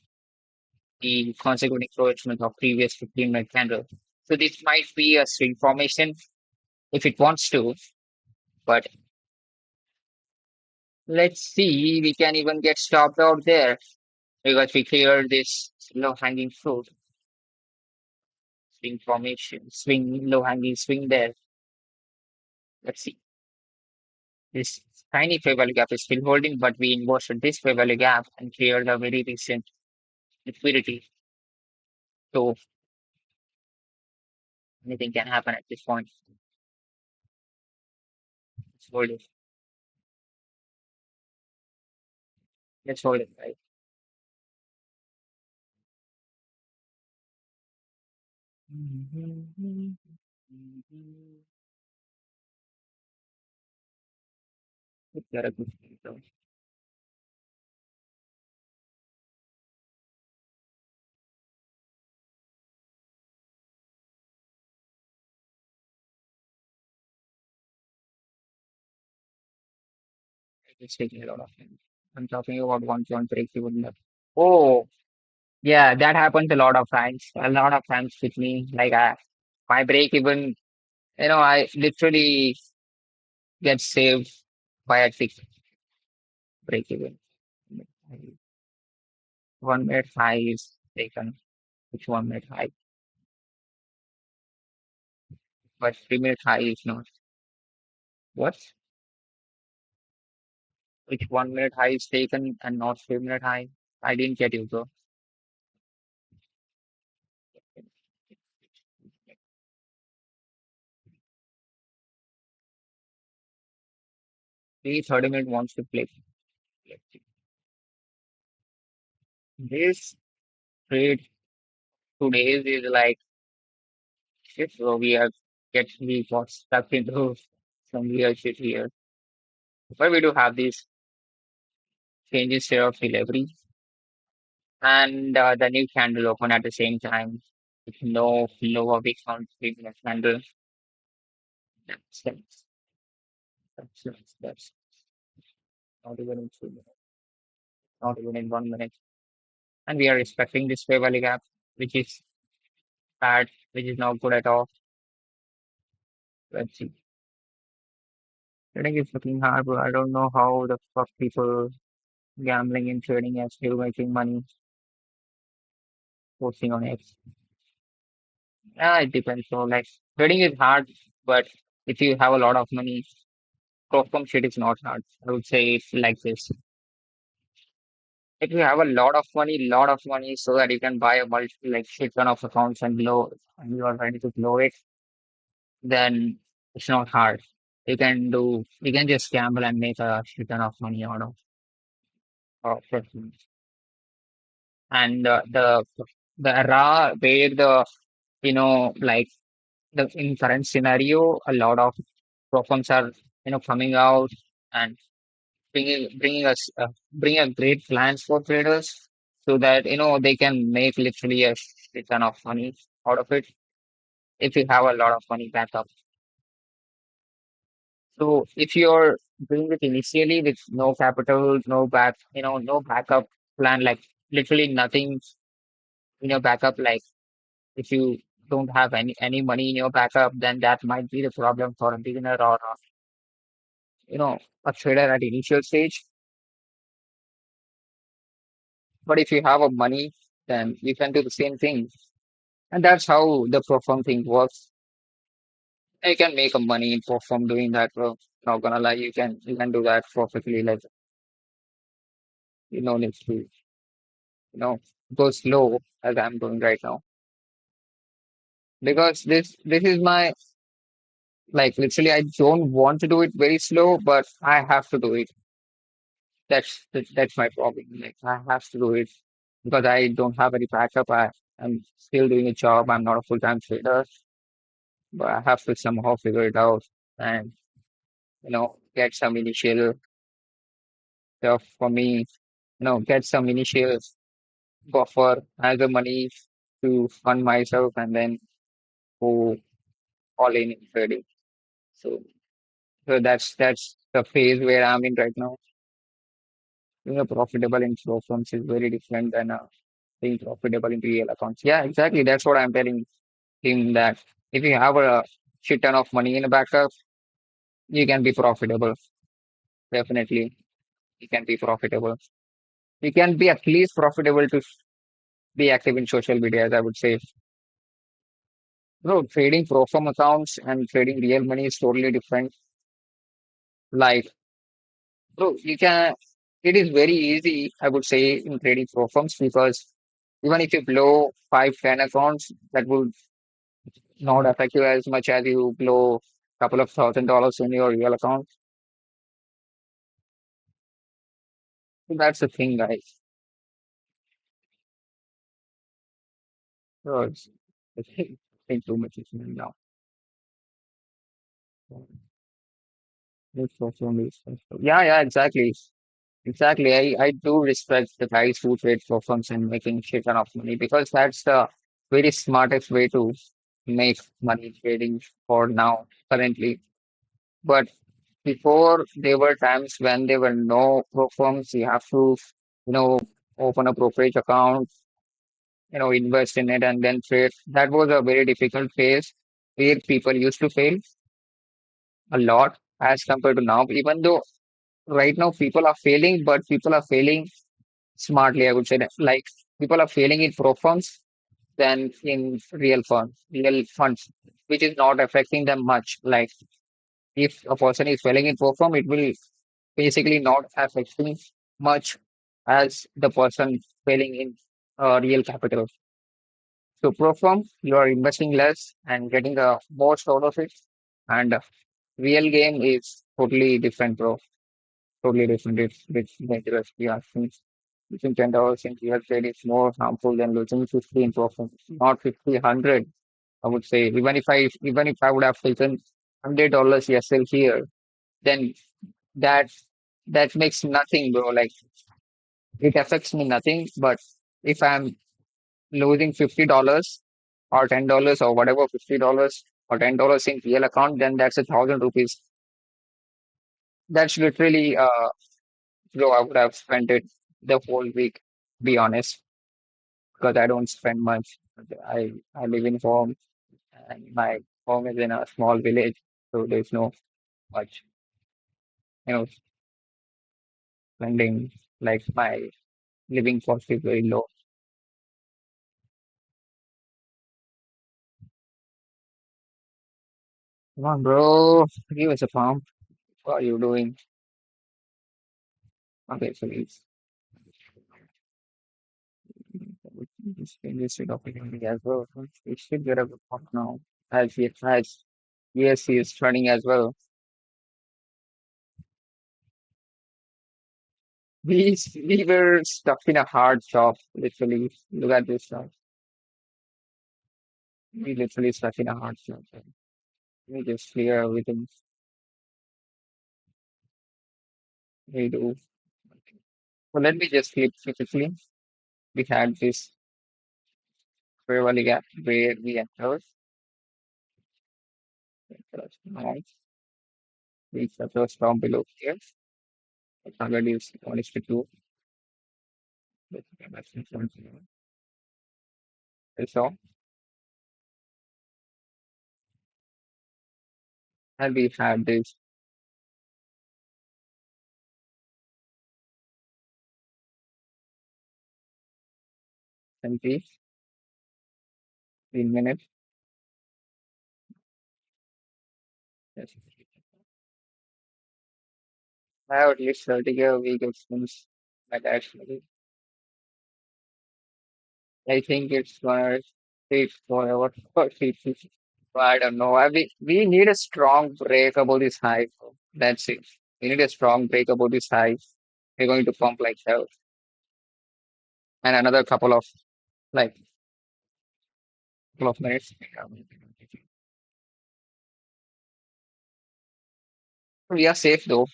the consecutive encroachment of previous 15-minute candle. So this might be a swing formation if it wants to, but let's see. We can even get stopped out there because we cleared this low hanging fruit, swing formation, swing, low hanging swing there. Let's see. This tiny fair value gap is still holding, but we invested this fair value gap and cleared a very recent liquidity. So anything can happen at this point. Let's hold it. Let's hold it, right? There are good things, though. It's taking a lot of time. I'm talking about 1.3 even left. Oh, yeah, that happens a lot of times. A lot of times with me. Like my break even, I literally get saved by a tick break even. 1 minute high is taken, which 1 minute high, but 3 minute high is not. What? Which 1 minute high is taken and not 3 minute high? I didn't get you, bro. The 30 minute wants to play. This trade 2 days is like shit, bro. We got stuck into some weird shit here. But we do have these changes here of delivery and the new candle open at the same time with no lower week on 3 minute candle. That's, that's, that's not even in 2 minutes, not even in 1 minute. And we are respecting this fair value gap, which is bad, which is not good at all. Let's see. Trading is looking hard, but I don't know how the fuck people gambling and trading are still making money posting on X. Yeah, it depends. So like trading is hard, but if you have a lot of money, perform shit is not hard. I would say it's like this. If you have a lot of money, so that you can buy a multi like shit ton of accounts and blow, and you are ready to blow it, then it's not hard. You can just gamble and make a shit ton of money out of it. And the era where like the in current scenario, a lot of programs are coming out and bringing a great plans for traders so that they can make literally a shit ton of money out of it if you have a lot of money back up. So if you're doing it initially with no capital, no backup plan, like literally nothing in your backup, like if you don't have any money in your backup, then that might be the problem for a beginner or a trader at initial stage. But if you have a money, then you can do the same thing, and that's how the perform thing works. You can make a money from doing that, bro. Not gonna lie, you can do that perfectly. Like need to go slow as I'm doing right now because this is my like literally I don't want to do it very slow, but I have to do it. That's my problem. Like I have to do it because I don't have any backup. I'm still doing a job. I'm not a full-time trader, but I have to somehow figure it out and get some initial stuff for me. Get some initial buffer as the money to fund myself and then go all in trading. So, so that's the phase where I'm in right now. Being a profitable in flow firms is very different than being profitable in real accounts. Yeah, exactly. That's what I'm telling him that if you have a shit ton of money in a backup, you can be profitable. Definitely, you can be profitable. You can be at least profitable to be active in social media, as I would say. Bro, trading pro form accounts and trading real money is totally different. Like So you can, it is very easy, I would say, in trading for firms because even if you blow 5, 10 accounts, that will not affect you as much as you blow a couple of $1,000 in your real account. So that's the thing, guys. So I think too much is now. Yeah, yeah, exactly. Exactly. I do respect the guys who trade for firms and making shit ton of money because that's the very smartest way to make money trading for now, currently. But before there were times when there were no pro firms, you have to, open a brokerage account, invest in it and then trade. That was a very difficult phase where people used to fail a lot as compared to now. Even though right now people are failing, but people are failing smartly, I would say that. Like people are failing in pro firms than in real funds, which is not affecting them much. Like if a person is failing in pro firm, it will basically not affecting much as the person failing in real capital. So pro firm, you are investing less and getting the most out of it. And real game is totally different, bro. Totally different. It's dangerous. Yeah, since losing $10 in real trade is more harmful than losing 50 in pro firm. Not 50, 100. I would say even if I would have taken $100 yesterday here, then that that makes nothing, bro. Like it affects me nothing. But if I'm losing $50 or $10 or whatever, $50 or $10 in real account, then that's 1,000 rupees. That's literally bro, I would have spent it the whole week, be honest, because I don't spend much. I live in home and my home is in a small village, so there's no much, you know, spending. Like my living cost is very low. Come on, bro, give us a pump. What are you doing? Okay, so it's this opportunity as well. We should get a good pump now. As yes, he is turning as well. We were stuck in a hard job, literally. Look at this now. We literally stuck in a hard job. Let me just clear everything we do. So let me just flip quickly. We had this fairly gap where we entered. Nice. We settled down below here. The target is 1:2. So, and we had this 20 minutes. Yes. I have at least 30 a week experience. But actually, I think it's gonna take forever for people. But I don't know. We need a strong break about this high. That's it. We need a strong break about this high. We're going to pump like hell. And another like couple of minutes. We are safe though.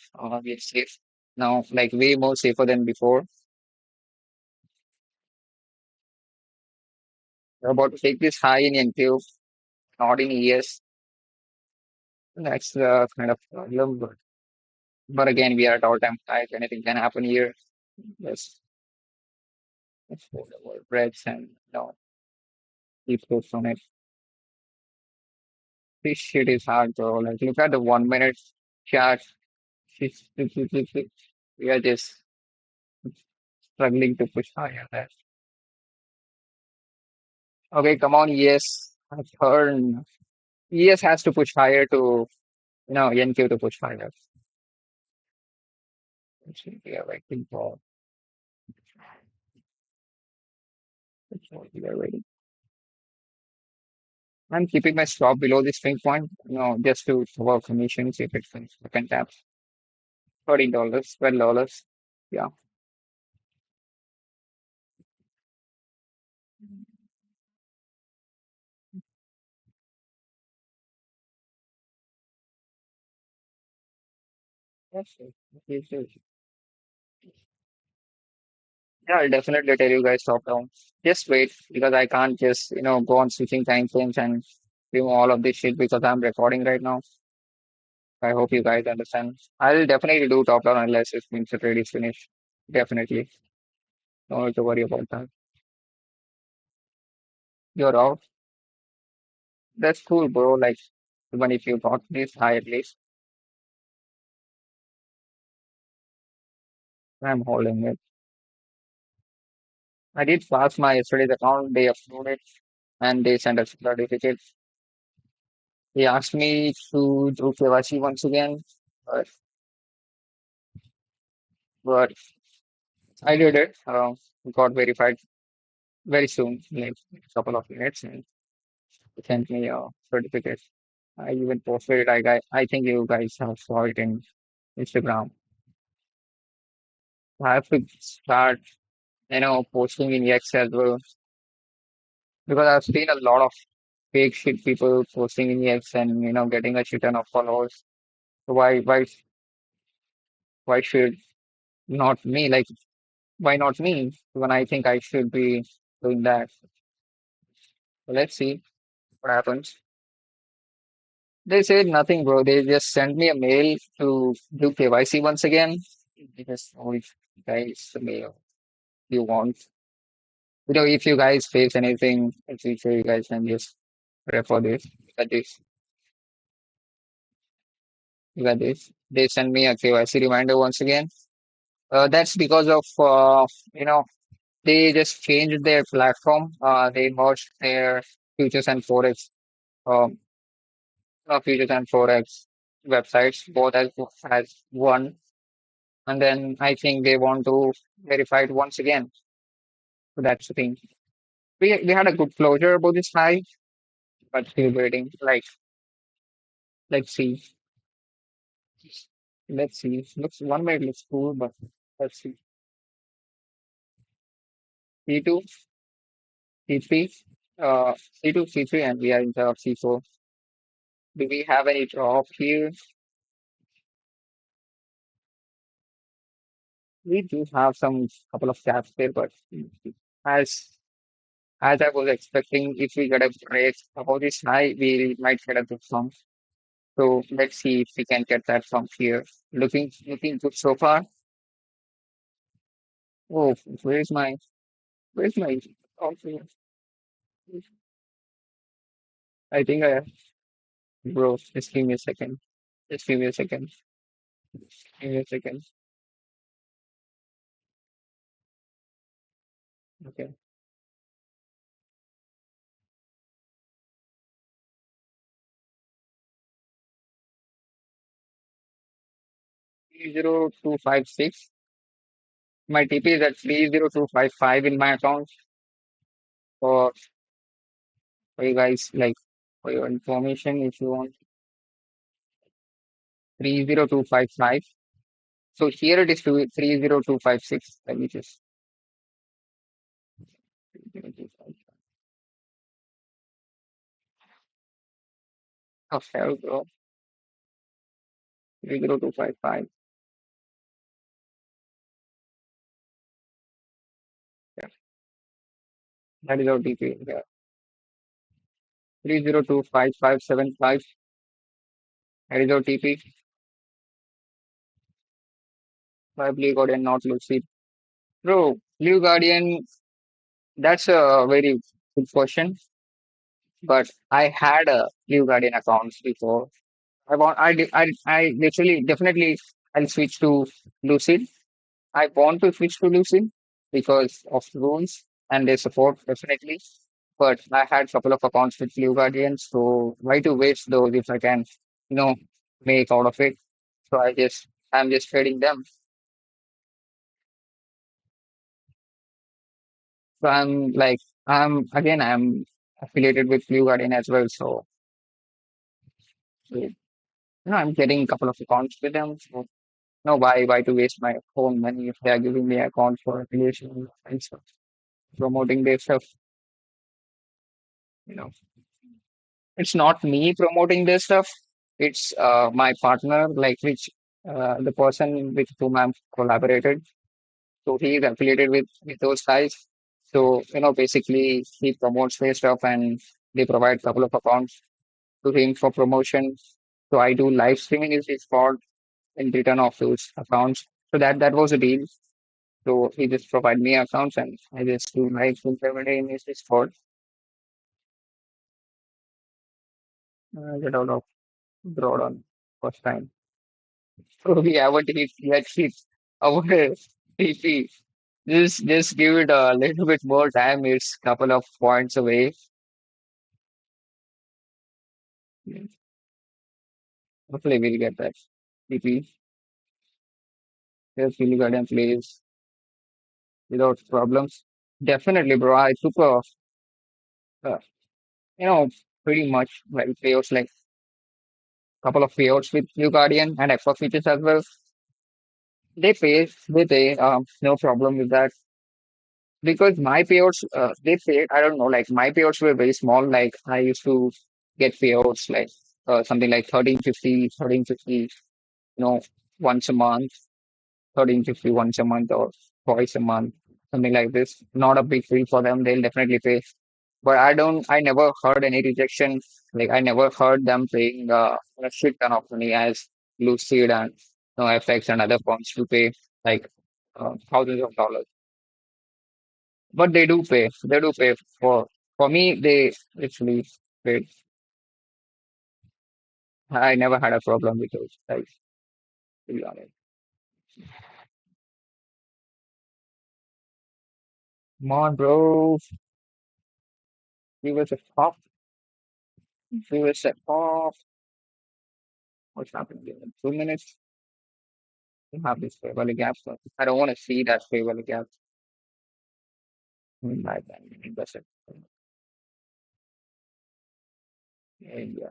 We are safe now, like way more safer than before. We're about to take this high in NQ, not in ES. That's the kind of problem. But again, we are at all-time highs. Anything can happen here. Yes, let's hold our breaths and keep focused on it. This shit is hard, bro. Like, look at the 1 minute chart. We are just struggling to push higher there. Okay, come on, yes. Turn. ES has to push higher to, NQ to push higher. That's what we are waiting for. That's what we are waiting. I'm keeping my stop below this swing point, just to cover commissions if it's in second tap. $13, $12. Yeah, that's it. Yes, yes. Yeah, I'll definitely tell you guys top down. Just wait because I can't just, go on switching time frames and do all of this shit because I'm recording right now. I hope you guys understand. I'll definitely do top down unless it means the trade is finished. Definitely. No need to worry about that. You're out. That's cool, bro. Like, even if you got this high at least, I'm holding it. I did pass my yesterday's account. They approved it and they sent us a certificate. He asked me to do KYC once again, but, but I did it. Got verified very soon, like a couple of minutes, and they sent me a certificate. I even posted it. I think you guys have saw it in Instagram. I have to start, posting in X as well because I've seen a lot of fake shit people posting in X and getting a shit ton of followers. So why should not me? Like why not me? When I think I should be doing that. So let's see what happens. They said nothing, bro. They just sent me a mail to do KYC once again. They just oh, if guys the mail you want. If you guys face anything in future, you guys can just refer this. At this, at this. They send me a KYC reminder once again. That's because of they just changed their platform. They merged their futures and forex, um, futures and forex websites both as one, and then I think they want to verify it once again. So that's the thing. We had a good closure about this high, but still waiting. Like let's see, let's see. Looks one way it looks cool, but let's see. C2, C3, C2, C3, and we are in the C4. Do we have any drop here? We do have some couple of gaps there, but as as I was expecting, if we get a break above this high, we might get a good one. So let's see if we can get that from here. Looking good so far. Oh, where's my okay. I think bro, just give me a second. Just give me a second. Give me a second. Okay. 30256. My TP is at 30255 in my account for for you guys, like for your information if you want 30255. So here it is to 30256. Let me just 30255. Oh, hell, bro. 30255. Yeah, that is our TP. Yeah. 3025575. That is our TP. Why Blue Guardian not Lucid? Bro, Blue Guardian, that's a very good question. But I had a Blue Guardian accounts before. I literally definitely I'll switch to Lucid. I want to switch to Lucid because of rules and their support definitely. But I had couple of accounts with Blue Guardian, so why to waste those if I can, you know, make out of it? So I'm just trading them. So I'm affiliated with Blue Guardian as well. So I'm getting a couple of accounts with them. So no, why to waste my own money if they are giving me account for affiliation and stuff, promoting their stuff. You know, it's not me promoting their stuff. It's my partner, like which the person with whom I'm collaborated. So he is affiliated with those guys. So basically he promotes their stuff and they provide a couple of accounts to him for promotion. So I do live streaming in Discord in return of those accounts. So that was a deal. So he just provide me accounts and I just do live stream every day in his Discord. Get out of drawdown first time. So we haven't hit our TP. Just give it a little bit more time. It's couple of points away. Yeah, hopefully we'll get that TP. Just really garden plays without problems. Definitely, bro. I took uh, you know, pretty much like payouts, like couple of payouts with New Guardian and Aqua features as well. They pay, no problem with that. Because my payouts, they paid, I don't know, like my payouts were very small. Like I used to get payouts like something like 1350, once a month, 1350 once a month or twice a month, something like this. Not a big deal for them. They'll definitely pay. But I never heard any rejection. Like I never heard them paying a shit ton of money as Lucid and FX and other firms to pay like thousands of dollars. But they do pay. They do pay for me. They actually paid. I never had a problem with those guys, to be honest. Come on, bro. We were set off. We were set off. What's happening in 2 minutes? We have this fair value gap. So I don't want to see that fair value gap. Like that. That's it. Yeah.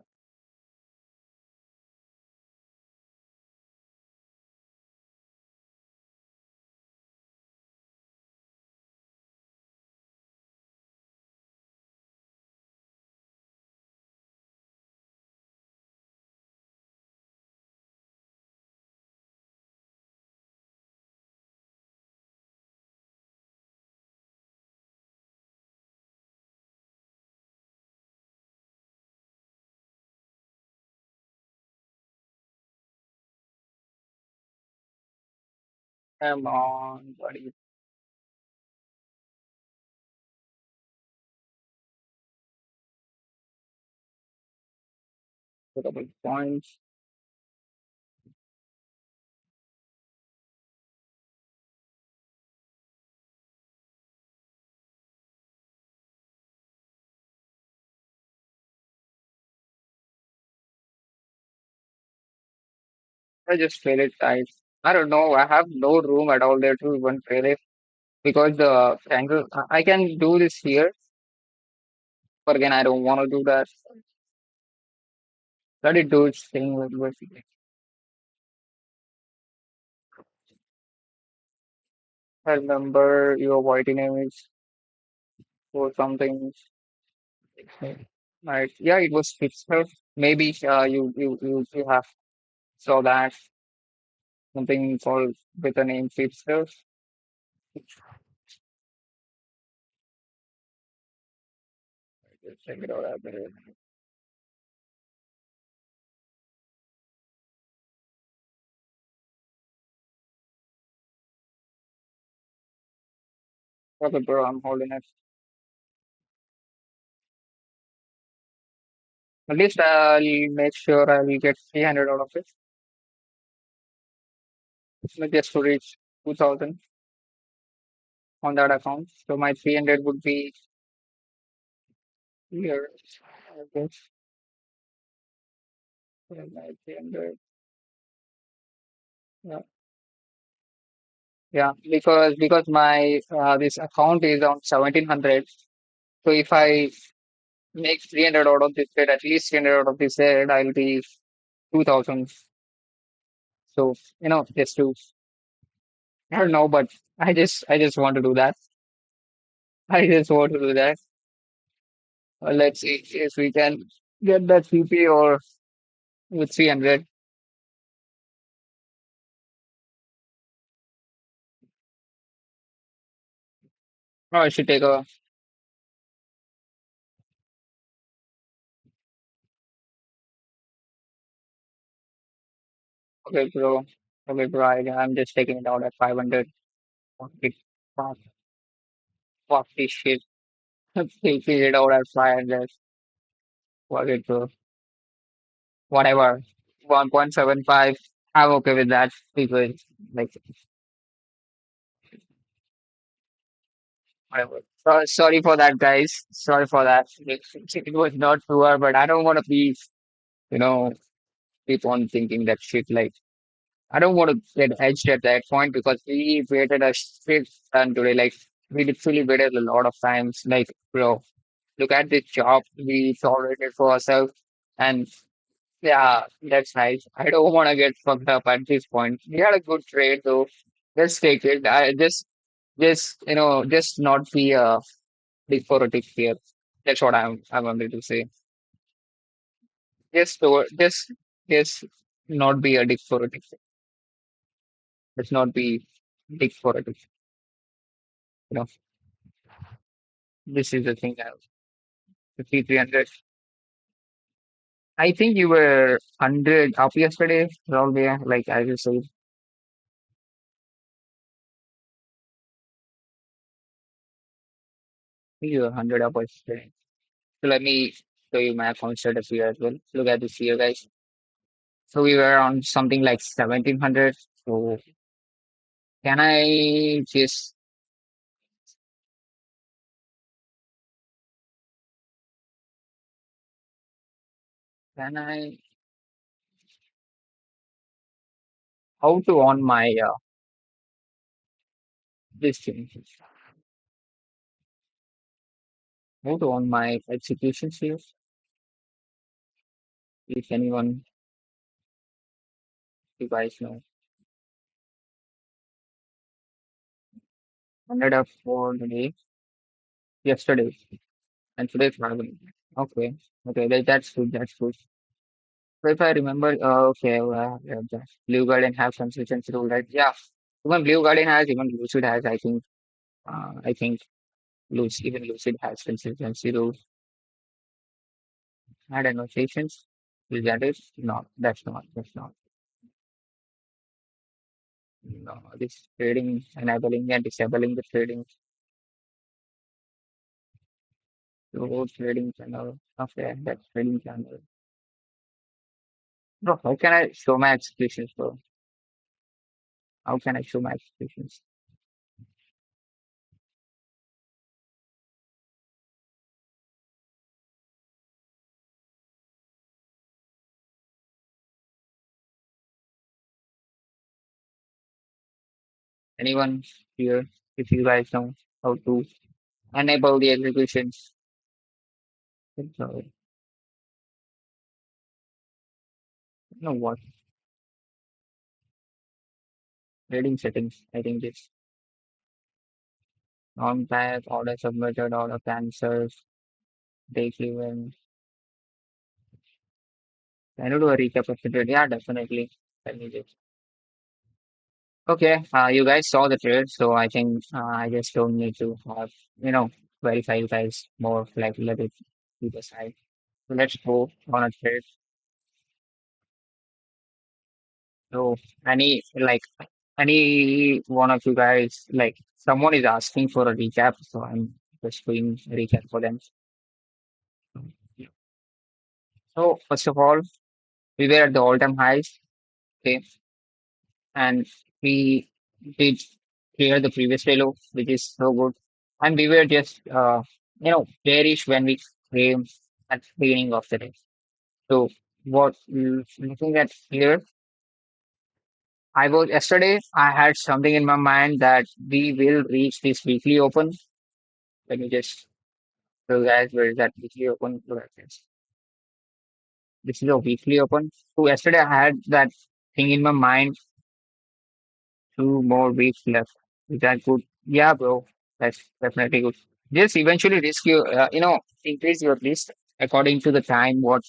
Come on, buddy. Put up points. I just fail it tight. I don't know. I have no room at all there to even fail it because the angle. I can do this here, but again, I don't want to do that. Let it do its thing with basically. I remember your white name is or something. Right. Yeah, it was Fixer. Maybe you have saw that something called with the name Fixer. Just check it out. Okay, bro, I'm holding it. At least I'll make sure I will get 300 out of it. Just to reach 2000 on that account. So my 300 would be here. I guess. Yeah, my 300. Yeah. Yeah, because my this account is on 1700. So if I make 300 out of this trade, at least 300 out of this trade, I'll be 2000. So, just to, I don't know, but I just want to do that. I just want to do that. Let's see if we can get that CP or with 300. Oh, I should take a, okay, bro. Okay, bro. I'm just taking it out at 500. Okay, fuck, fuck this shit. Taking it out at 500. Fuck it, bro. Whatever. 1.75. I'm okay with that because, like, whatever. Sorry for that, guys. Sorry for that. It was not poor, but I don't want to be, you know, keep on thinking that shit. Like, I don't want to get edged at that point because we waited a straight run today. Like, we literally waited a lot of times. Like, bro, look at this job we tolerated for ourselves. And yeah, that's nice. I don't want to get fucked up at this point. We had a good trade, though. Let's take it. Just not be a big for a tick here. That's what I wanted to say. Just not be a dick for a tick. Let's not be dick for a tick. You know, this is the thing. 300. I think you were 100 up yesterday, around there. Like I just said, you were 100 up yesterday. So let me show you my account status here as well. Look at this here, guys. So we were on something like 1700. So can I just, can I, how to on my, this thing, how to on my executions here? If anyone, you guys know. 100 up for the day, yesterday, and today traveling. Okay, okay, that's good, that's good. So if I remember, okay, the Blue Garden have consistency rule, right? Yeah, even Blue Garden has, even Lucid has, I think even Lucid has consistency rule. Add annotations. Is that it? No, that's not. That's not. No, this trading enabling and disabling the trading. So trading channel. Okay, that's trading channel. Bro, how can I show my executions, bro? How can I show my executions? Anyone here, if you guys know how to enable the executions? So, you know what? Trading settings. I think this on type, order submitted, order cancelled, take even. Can you do a recap of the trade? Yeah, definitely. Let me just. Okay, you guys saw the trade, so I think I just don't need to have, you know, verify you guys more, like let it be the side. So let's go on a trade. So any one of you guys, like someone is asking for a recap, so I'm just doing a recap for them. So first of all, we were at the all-time highs, okay, and we did clear the previous day low, which is so good. And we were just, bearish when we came at the beginning of the day. So what looking at here, I was yesterday, I had something in my mind that we will reach this weekly open. Let me just show you guys where is that weekly open. Look at this. This is a weekly open. So yesterday I had that thing in my mind, 2 more weeks left. Is that good? Yeah, bro. That's definitely good. Just eventually risk you, increase your risk according to the time. What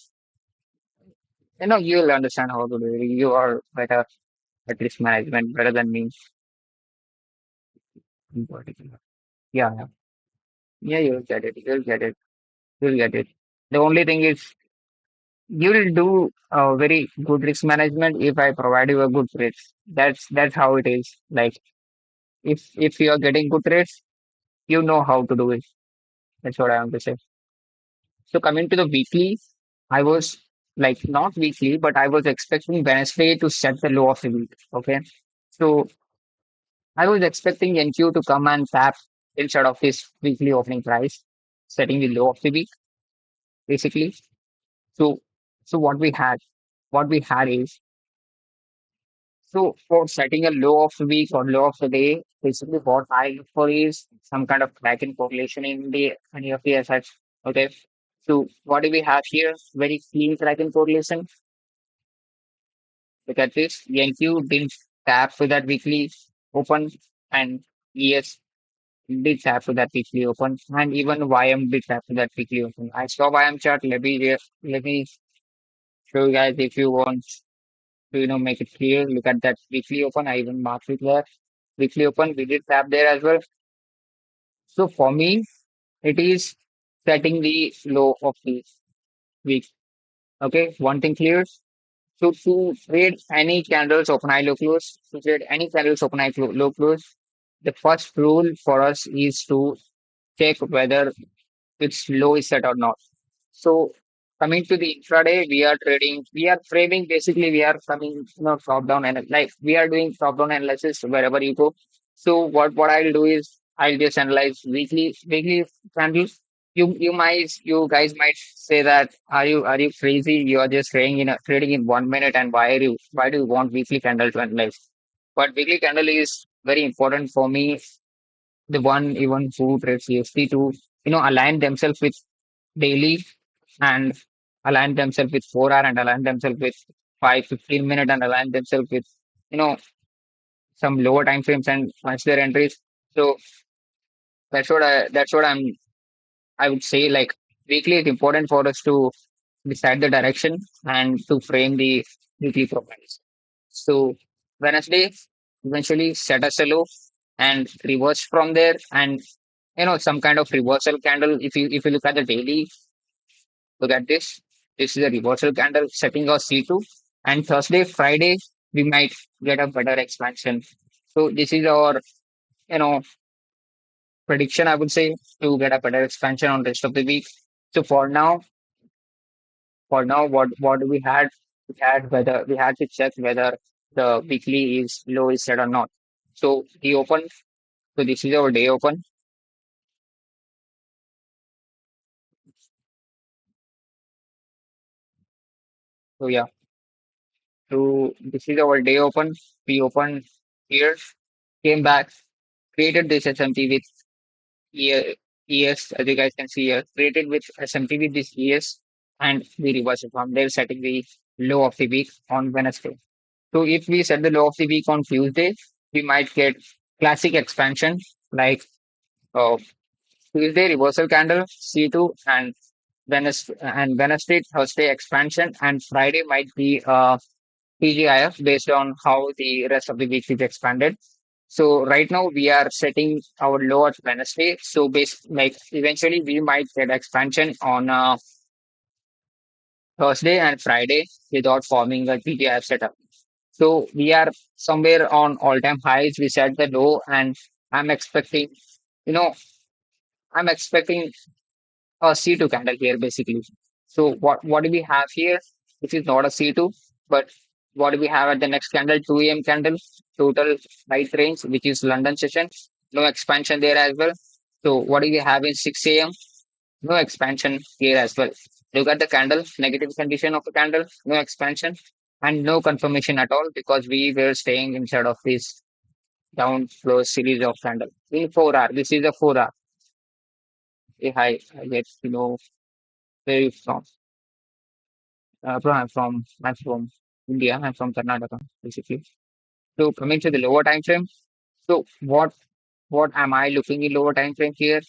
you'll understand how to do it. You are better at risk management, better than me in particular. Yeah, yeah, yeah. You'll get it. You'll get it. You'll get it. The only thing is, you'll do a very good risk management if I provide you a good rates. That's how it is. Like if you are getting good rates, you know how to do it. That's what I want to say. So coming to the weekly, I was like not weekly, but I was expecting Wednesday to set the low of the week. Okay. So I was expecting NQ to come and tap instead of his weekly opening price, setting the low of the week, basically. So so what we had is, so for setting a low of the week or low of the day, basically what I look for is some kind of crack in correlation in the any of the assets. Okay. So what do we have here? Very clean crack in correlation. Look at this. NQ didn't tap for that weekly open, and ES did tap for that weekly open, and even YM did tap for that weekly open. I saw YM chart. Let me show you guys if you want to make it clear. Look at that weekly open. I even marked it there. Weekly open, we did tap there as well. So for me, it is setting the low of the week. Okay, one thing clear. So to trade any candles open high low close, to trade any candles open high low close, the first rule for us is to check whether its low is set or not. So coming to the intraday, we are framing basically we are coming, top down and like we are doing top down analysis wherever you go. So what I'll do is I'll just analyze weekly candles. You guys might say that are you crazy? You are just trading in 1 minute, and why do you want weekly candle to analyze? But weekly candle is very important for me, the one even who trades CST to align themselves with daily, and align themselves with 4 hour, and align themselves with 5 15 minute, and align themselves with you know some lower time frames and consider entries. So that's what I would say, like weekly is important for us to decide the direction and to frame the weekly profiles. So Wednesday eventually set us a low and reverse from there, and some kind of reversal candle. If you look at the daily, look at this. This is a reversal candle setting our C2. And Thursday, Friday, we might get a better expansion. So this is our, you know, prediction, I would say, to get a better expansion on rest of the week. So for now, what we had? We had to check whether the weekly is low is set or not. So the open. So this is our day open. So yeah. So this is our day open. We opened here, came back, created this SMT with ES, ES, as you guys can see here, created with SMT with this ES, and we reverse it from there, setting the low of the week on Wednesday. So if we set the low of the week on Tuesday, we might get classic expansion like uh, Tuesday reversal candle C2, and Wednesday Thursday expansion, and Friday might be TGIF based on how the rest of the week is expanded. So right now we are setting our low at Wednesday. So like eventually we might get expansion on Thursday and Friday without forming a TGIF setup. So we are somewhere on all-time highs. We set the low, and I'm expecting, you know, I'm expecting a C2 candle here basically. So what do we have here? This is not a C2, but what do we have at the next candle? 2 a.m. candle, total price range, which is London session. No expansion there as well. So what do we have in 6 a.m.? No expansion here as well. Look at the candle, negative condition of the candle, no expansion. and no confirmation at all because we were staying inside of this downflow series of candle in 4 hour. This is a 4 hour. I get to know where you from. I'm from India. I'm from Karnataka, basically. So coming to the lower time frame. So what am I looking in lower time frame here?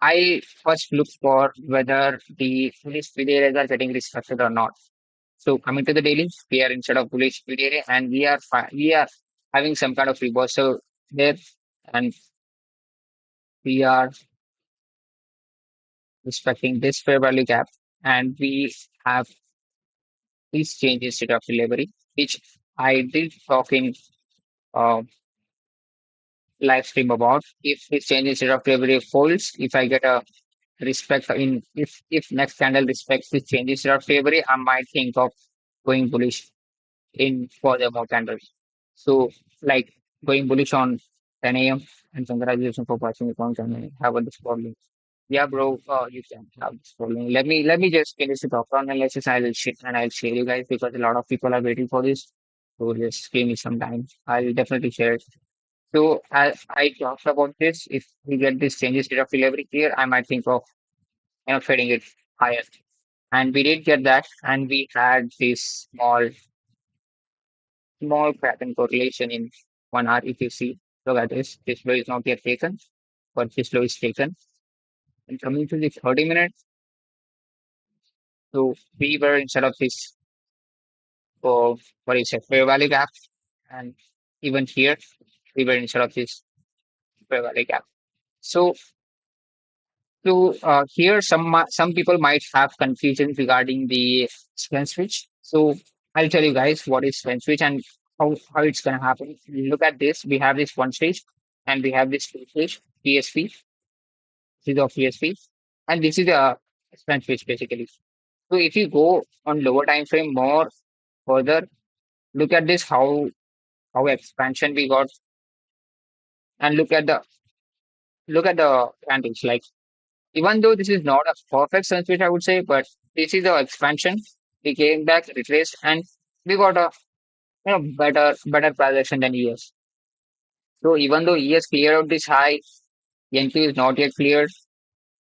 I first look for whether the bullish bid areas are getting restructured or not. So coming to the daily, we are instead of bullish bid area, and we are having some kind of reversal there, and we are respecting this fair value gap, and we have these changes to the delivery, which I did talk in uh, live stream about. If this changes to delivery holds, if I get a respect in if next candle respects this changes to delivery, I might think of going bullish in further more candles. So like going bullish on 10 a.m. and congratulations for watching the content and have a this problem. Yeah, bro, you can have this problem. Let me just finish the top round analysis. I'll share you guys because a lot of people are waiting for this. So just give me some time. I'll definitely share it. So as I talked about this, if we get this changes rate of delivery here, I might think of trading it higher. And we did get that, and we had this small pattern correlation in 1 hour. If you see, look at this flow is not yet taken, but this flow is taken. And coming to the 30 minutes, so we were instead of this for what is a fair value gap, and even here we were instead of this fair value gap. So here some people might have confusion regarding the strength switch. So I'll tell you guys what is strength switch and how it's gonna happen. Look at this. We have this one stage and we have this two stage PSP. This is of PSP, and this is a strength switch basically. So if you go on lower time frame more further, look at this how expansion we got, and look at the candles. Like even though this is not a perfect strength switch, I would say, but this is the expansion. We came back, retraced, and we got a better projection than ES. So even though ES cleared out this high, NQ is not yet cleared.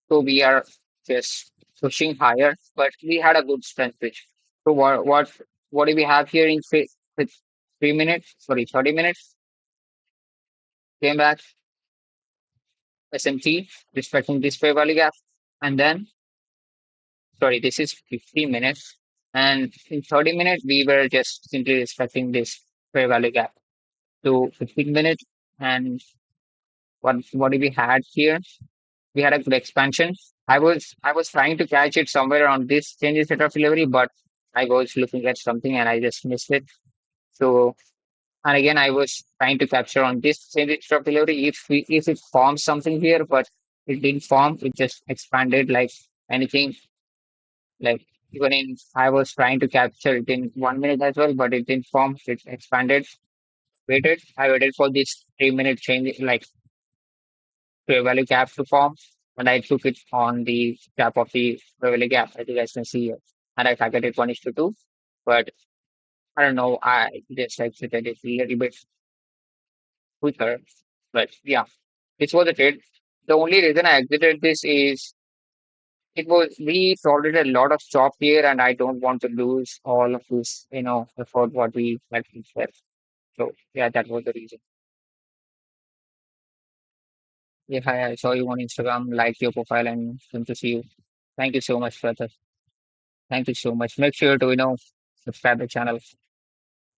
So we are just pushing higher, but we had a good strength switch. So what do we have here in with 3 minutes? Sorry, 30 minutes. Came back SMT respecting this fair value gap, and then sorry, this is 15 minutes, and in 30 minutes we were just simply respecting this fair value gap. So 15 minutes, and what did we had here? We had a good expansion. I was trying to catch it somewhere around this changes set of delivery, but I was looking at something and I just missed it. So and again I was trying to capture on this changes set of delivery if it forms something here, but it didn't form. It just expanded like anything. Like even in I was trying to capture it in 1 minute as well, but it didn't form. It expanded. I waited for this 3 minute change, like fair value gap to form, and I took it on the gap of the fair value gap, as you guys can see here. And I targeted 1:2. But I don't know, I just exited it a little bit quicker. But yeah, this was the trade. The only reason I exited this is it was we provided a lot of chop here, and I don't want to lose all of this, effort what we had to share. So yeah, that was the reason. Yeah, hi, I saw you on Instagram, like your profile, and come to see you. Thank you so much, brother. Thank you so much. Make sure to subscribe the channel.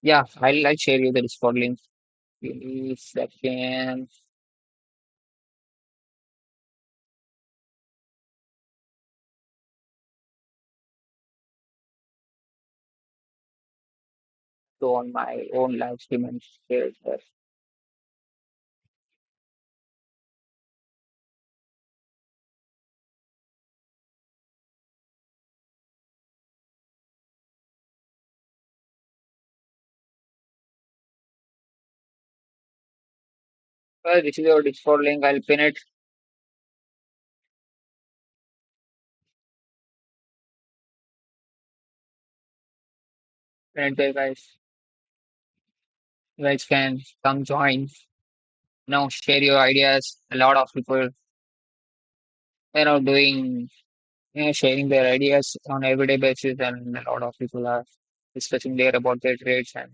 Yeah, I'll share you the Discord link. Give me a second. Go on my own live stream and share it there. Well, this is your Discord link. I'll pin it. And you guys can come join, share your ideas. A lot of people, doing, sharing their ideas on everyday basis, and a lot of people are discussing there about their trades, and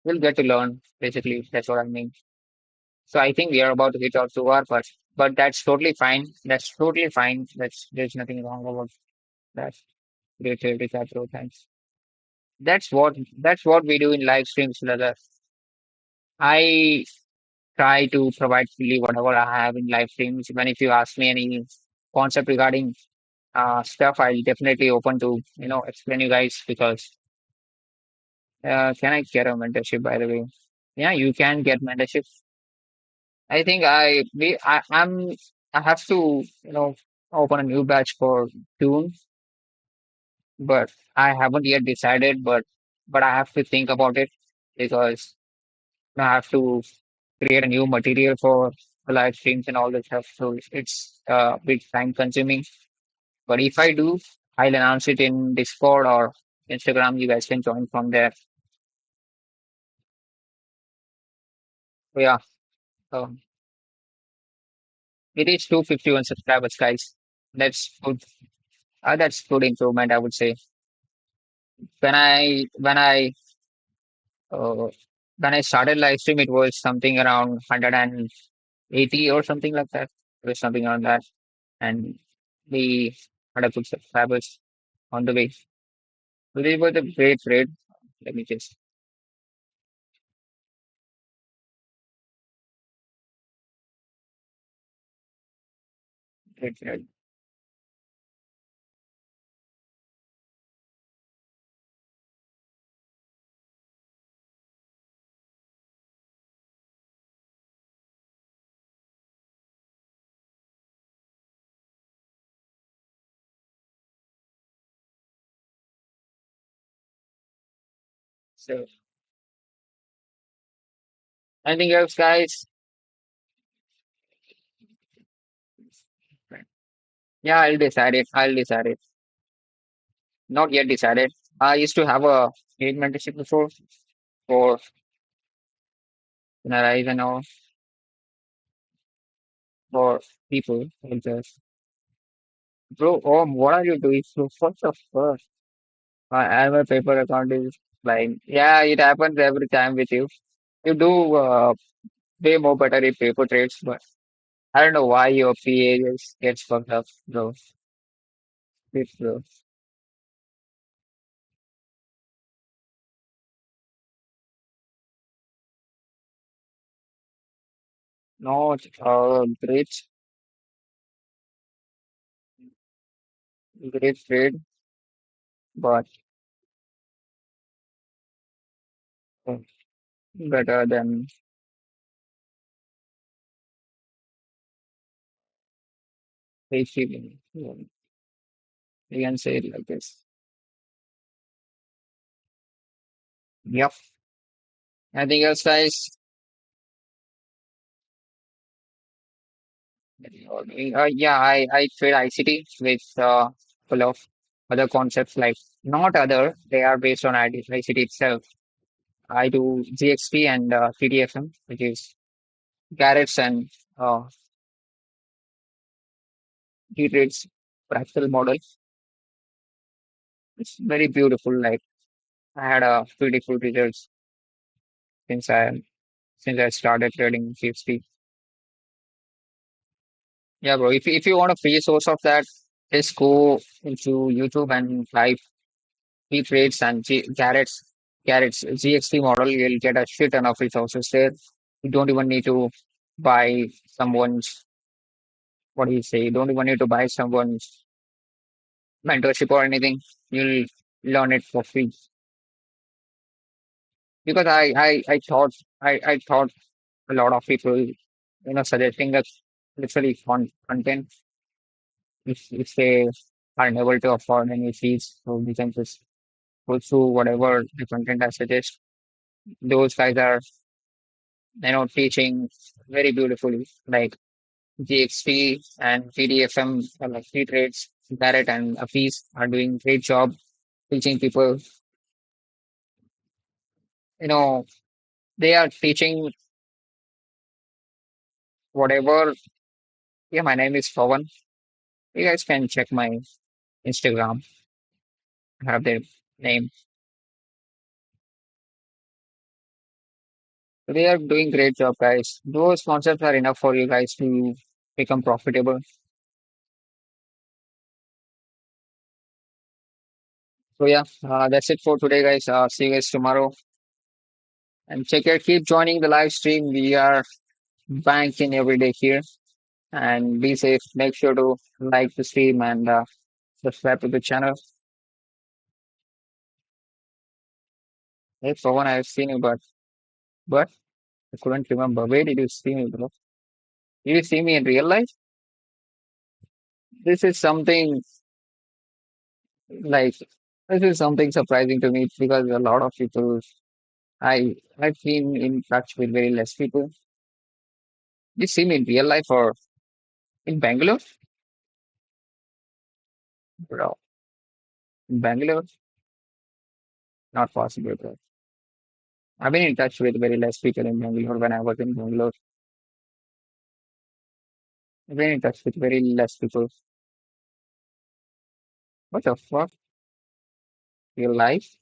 we'll get to learn. Basically, that's what I mean. So I think we are about to hit our 2 hour, but that's totally fine. That's totally fine. There's nothing wrong about that. Great, great, bro. Thanks. That's what we do in live streams, brother. I try to provide fully whatever I have in live streams. Even if you ask me any concept regarding stuff, I'll definitely open to explain you guys because can I get a mentorship by the way? Yeah, you can get mentorship. I think I have to open a new batch for June, but I haven't yet decided. But I have to think about it because I have to create a new material for the live streams and all that stuff. So it's a bit time consuming. But if I do, I'll announce it in Discord or Instagram. You guys can join from there. So yeah, um, it is 251 subscribers, guys. That's good. That's good improvement, I would say. When I when I uh, when I started live stream, it was something around 180 or something like that. It was something around that, and we had a good subscribers on the way. So they were the great rate. Let me just great rate. So anything else, guys? Yeah, I'll decide it. I'll decide it. Not yet decided. I used to have a paid mentorship before for Rise and all for people. Like this. Bro, oh, what are you doing? So what the fuck? I have a paper account is like, yeah, it happens every time with you. You do way more better in paper trades, but I don't know why your PA gets fucked up, bro. It's, bro. Not great trade, but uh, better than achieving. You can say it like this. Yep. Anything else, guys? Yeah, I trade ICT with full of other concepts like not other, they are based on ICT itself. I do GXT and TTFM, which is Garrett's and uh, T-Trade's practical model. It's very beautiful. Like I had a beautiful results since I started trading GXT. Yeah, bro. If you want a free source of that, just go into YouTube and type P trades and Garrett's GXT model. You'll get a shit ton of resources there. You don't even need to buy someone's what do you say? You don't even need to buy someone's mentorship or anything. You'll learn it for free. Because I thought a lot of people, suggesting us literally content if they are unable to afford any fees, so we can just go through whatever the content I suggest. Those guys are, teaching very beautifully, like GXT and TDFM, like free trades, Barrett and Afees are doing great job teaching people. You know, they are teaching whatever. Yeah, my name is Pawan. You guys can check my Instagram. I have their name. They are doing great job, guys. Those concepts are enough for you guys to become profitable. So yeah, that's it for today, guys. See you guys tomorrow. And check it. Keep joining the live stream. We are banking every day here. And be safe. Make sure to like the stream and subscribe to the channel. Hey, for one, I've seen you, but I couldn't remember. Where did you see me, bro? Did you see me in real life? This is something like this is something surprising to me because a lot of people I've been in touch with very less people. You see me in real life or in Bangalore? Bro, in Bangalore? Not possible, bro. I've been in touch with very less people in Bangalore when I was in Bangalore. I've been in touch with very less people. What the fuck? Real life?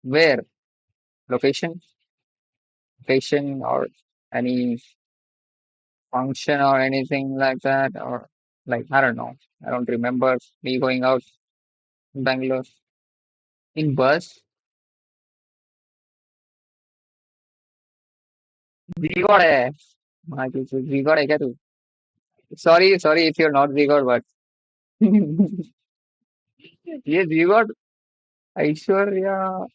Where? Location? Location or any function or anything like that? Or like I don't know. I don't remember me going out in Bangalore. In bus? Zigor hai. हाँ, Zigor है क्या तू? Sorry if you're not Zigor, but ये Zigor Aishwarya.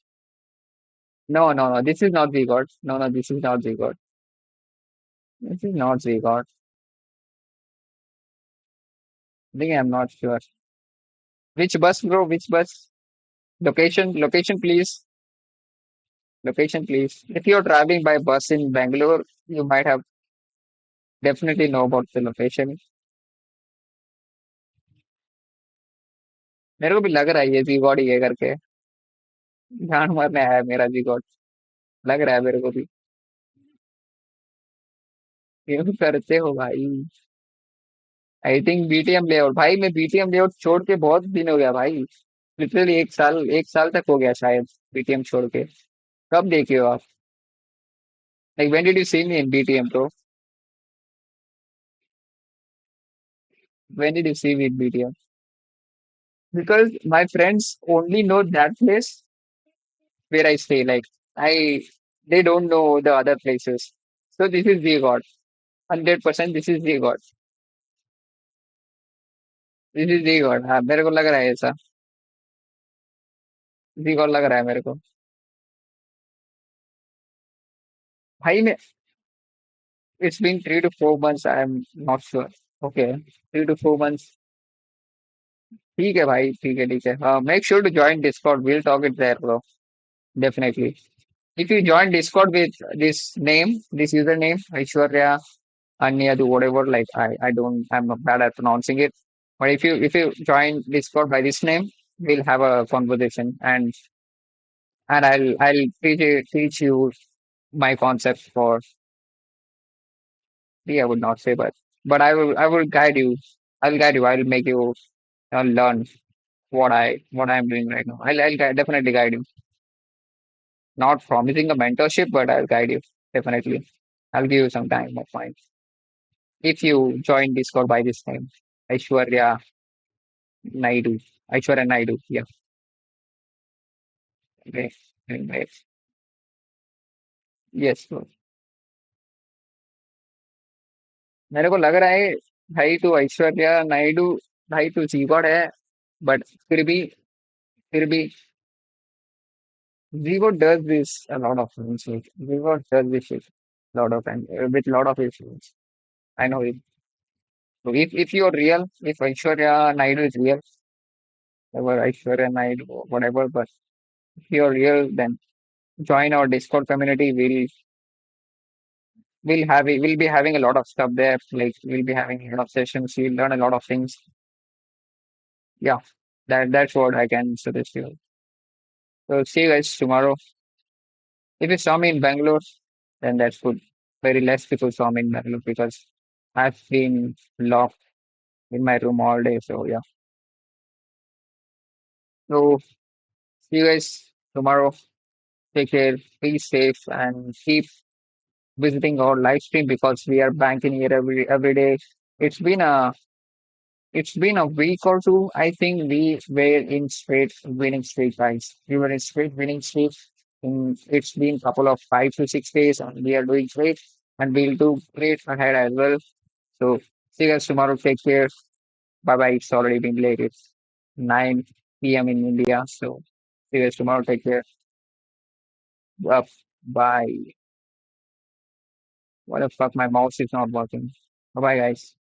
No. This is not Zigor. No. This is not Zigor. This is not Zigor. I think I'm not sure. Which bus, bro? Which bus? Location, please. Location, please. If you're traveling by bus in Bangalore, you might have definitely know about the location. मेरे को भी लग रहा है ये जीगॉड ही है करके. जान मारने आया है मेरा जीगॉड. लग रहा है मेरे को भी. क्यों करते हो भाई? आई थिंक बीटीएम लेआउट भाई. मैं बीटीएम लेआउट छोड़ के बहुत दिन हो गया भाई. लिटरली एक साल तक हो गया शायद बीटीएम छोड़ के. कब देखे हो आप? Like when did you see me in BTM bro? When did you see me in BTM? Because my friends only know that place where I stay. Like I, they don't know the other places. So this is the God. 100% this is the God. This is the God. हाँ मेरे को लग रहा है ऐसा. the God लग रहा है मेरे को. भाई मैं it's been 3 to 4 months. I'm not sure. Okay, 3 to 4 months. ठीक है भाई. ठीक है. Make sure to join Discord. We'll talk it there, bro. Definitely. If you join Discord with this name, this username, Aishwarya, Anya, do whatever. Like I'm not bad at pronouncing it. But if you join Discord by this name, we'll have a conversation and I'll teach you my concepts for I would not say, but I will guide you. I'll guide you. I'll make you learn what I'm doing right now. I'll definitely guide you. Not promising a mentorship, but I'll guide you definitely. I'll give you some time of mine if you join Discord by this name, Aishwarya Naidu. Aishwarya Naidu. Yeah. Okay. Anyway, yes. तो मेरे को लग रहा है भाई तू ऐश्वर्या नायडू. भाई तू जीगॉड है. बट फिर भी जीगॉड does this a lot of things. जीगॉड does this shit lot of time with lot of issues. I know it. So if you're real, if Aishwarya Naidu is real, whatever Aishwarya Naidu, whatever, but if you're real, then join our Discord community. We'll be having a lot of stuff there. Like we'll be having a lot of sessions. You'll learn a lot of things. Yeah, that's what I can suggest you. So see you guys tomorrow. If you saw me in Bangalore, then that's good. Very less people saw me in Bangalore because I've been locked in my room all day. So yeah. So see you guys tomorrow. Take care, be safe, and keep visiting our live stream because we are banking here every day. It's been a it's been a week or two. I think we were in straight winning streak, guys. We were in straight winning streak. It's been couple of 5 to 6 days, and we are doing great, and we'll do great ahead as well. So see you guys tomorrow. Take care. Bye bye. It's already been late. It's 9 p.m. in India. So see you guys tomorrow. Take care. Bye. What the fuck? My mouse is not working. Bye bye, guys.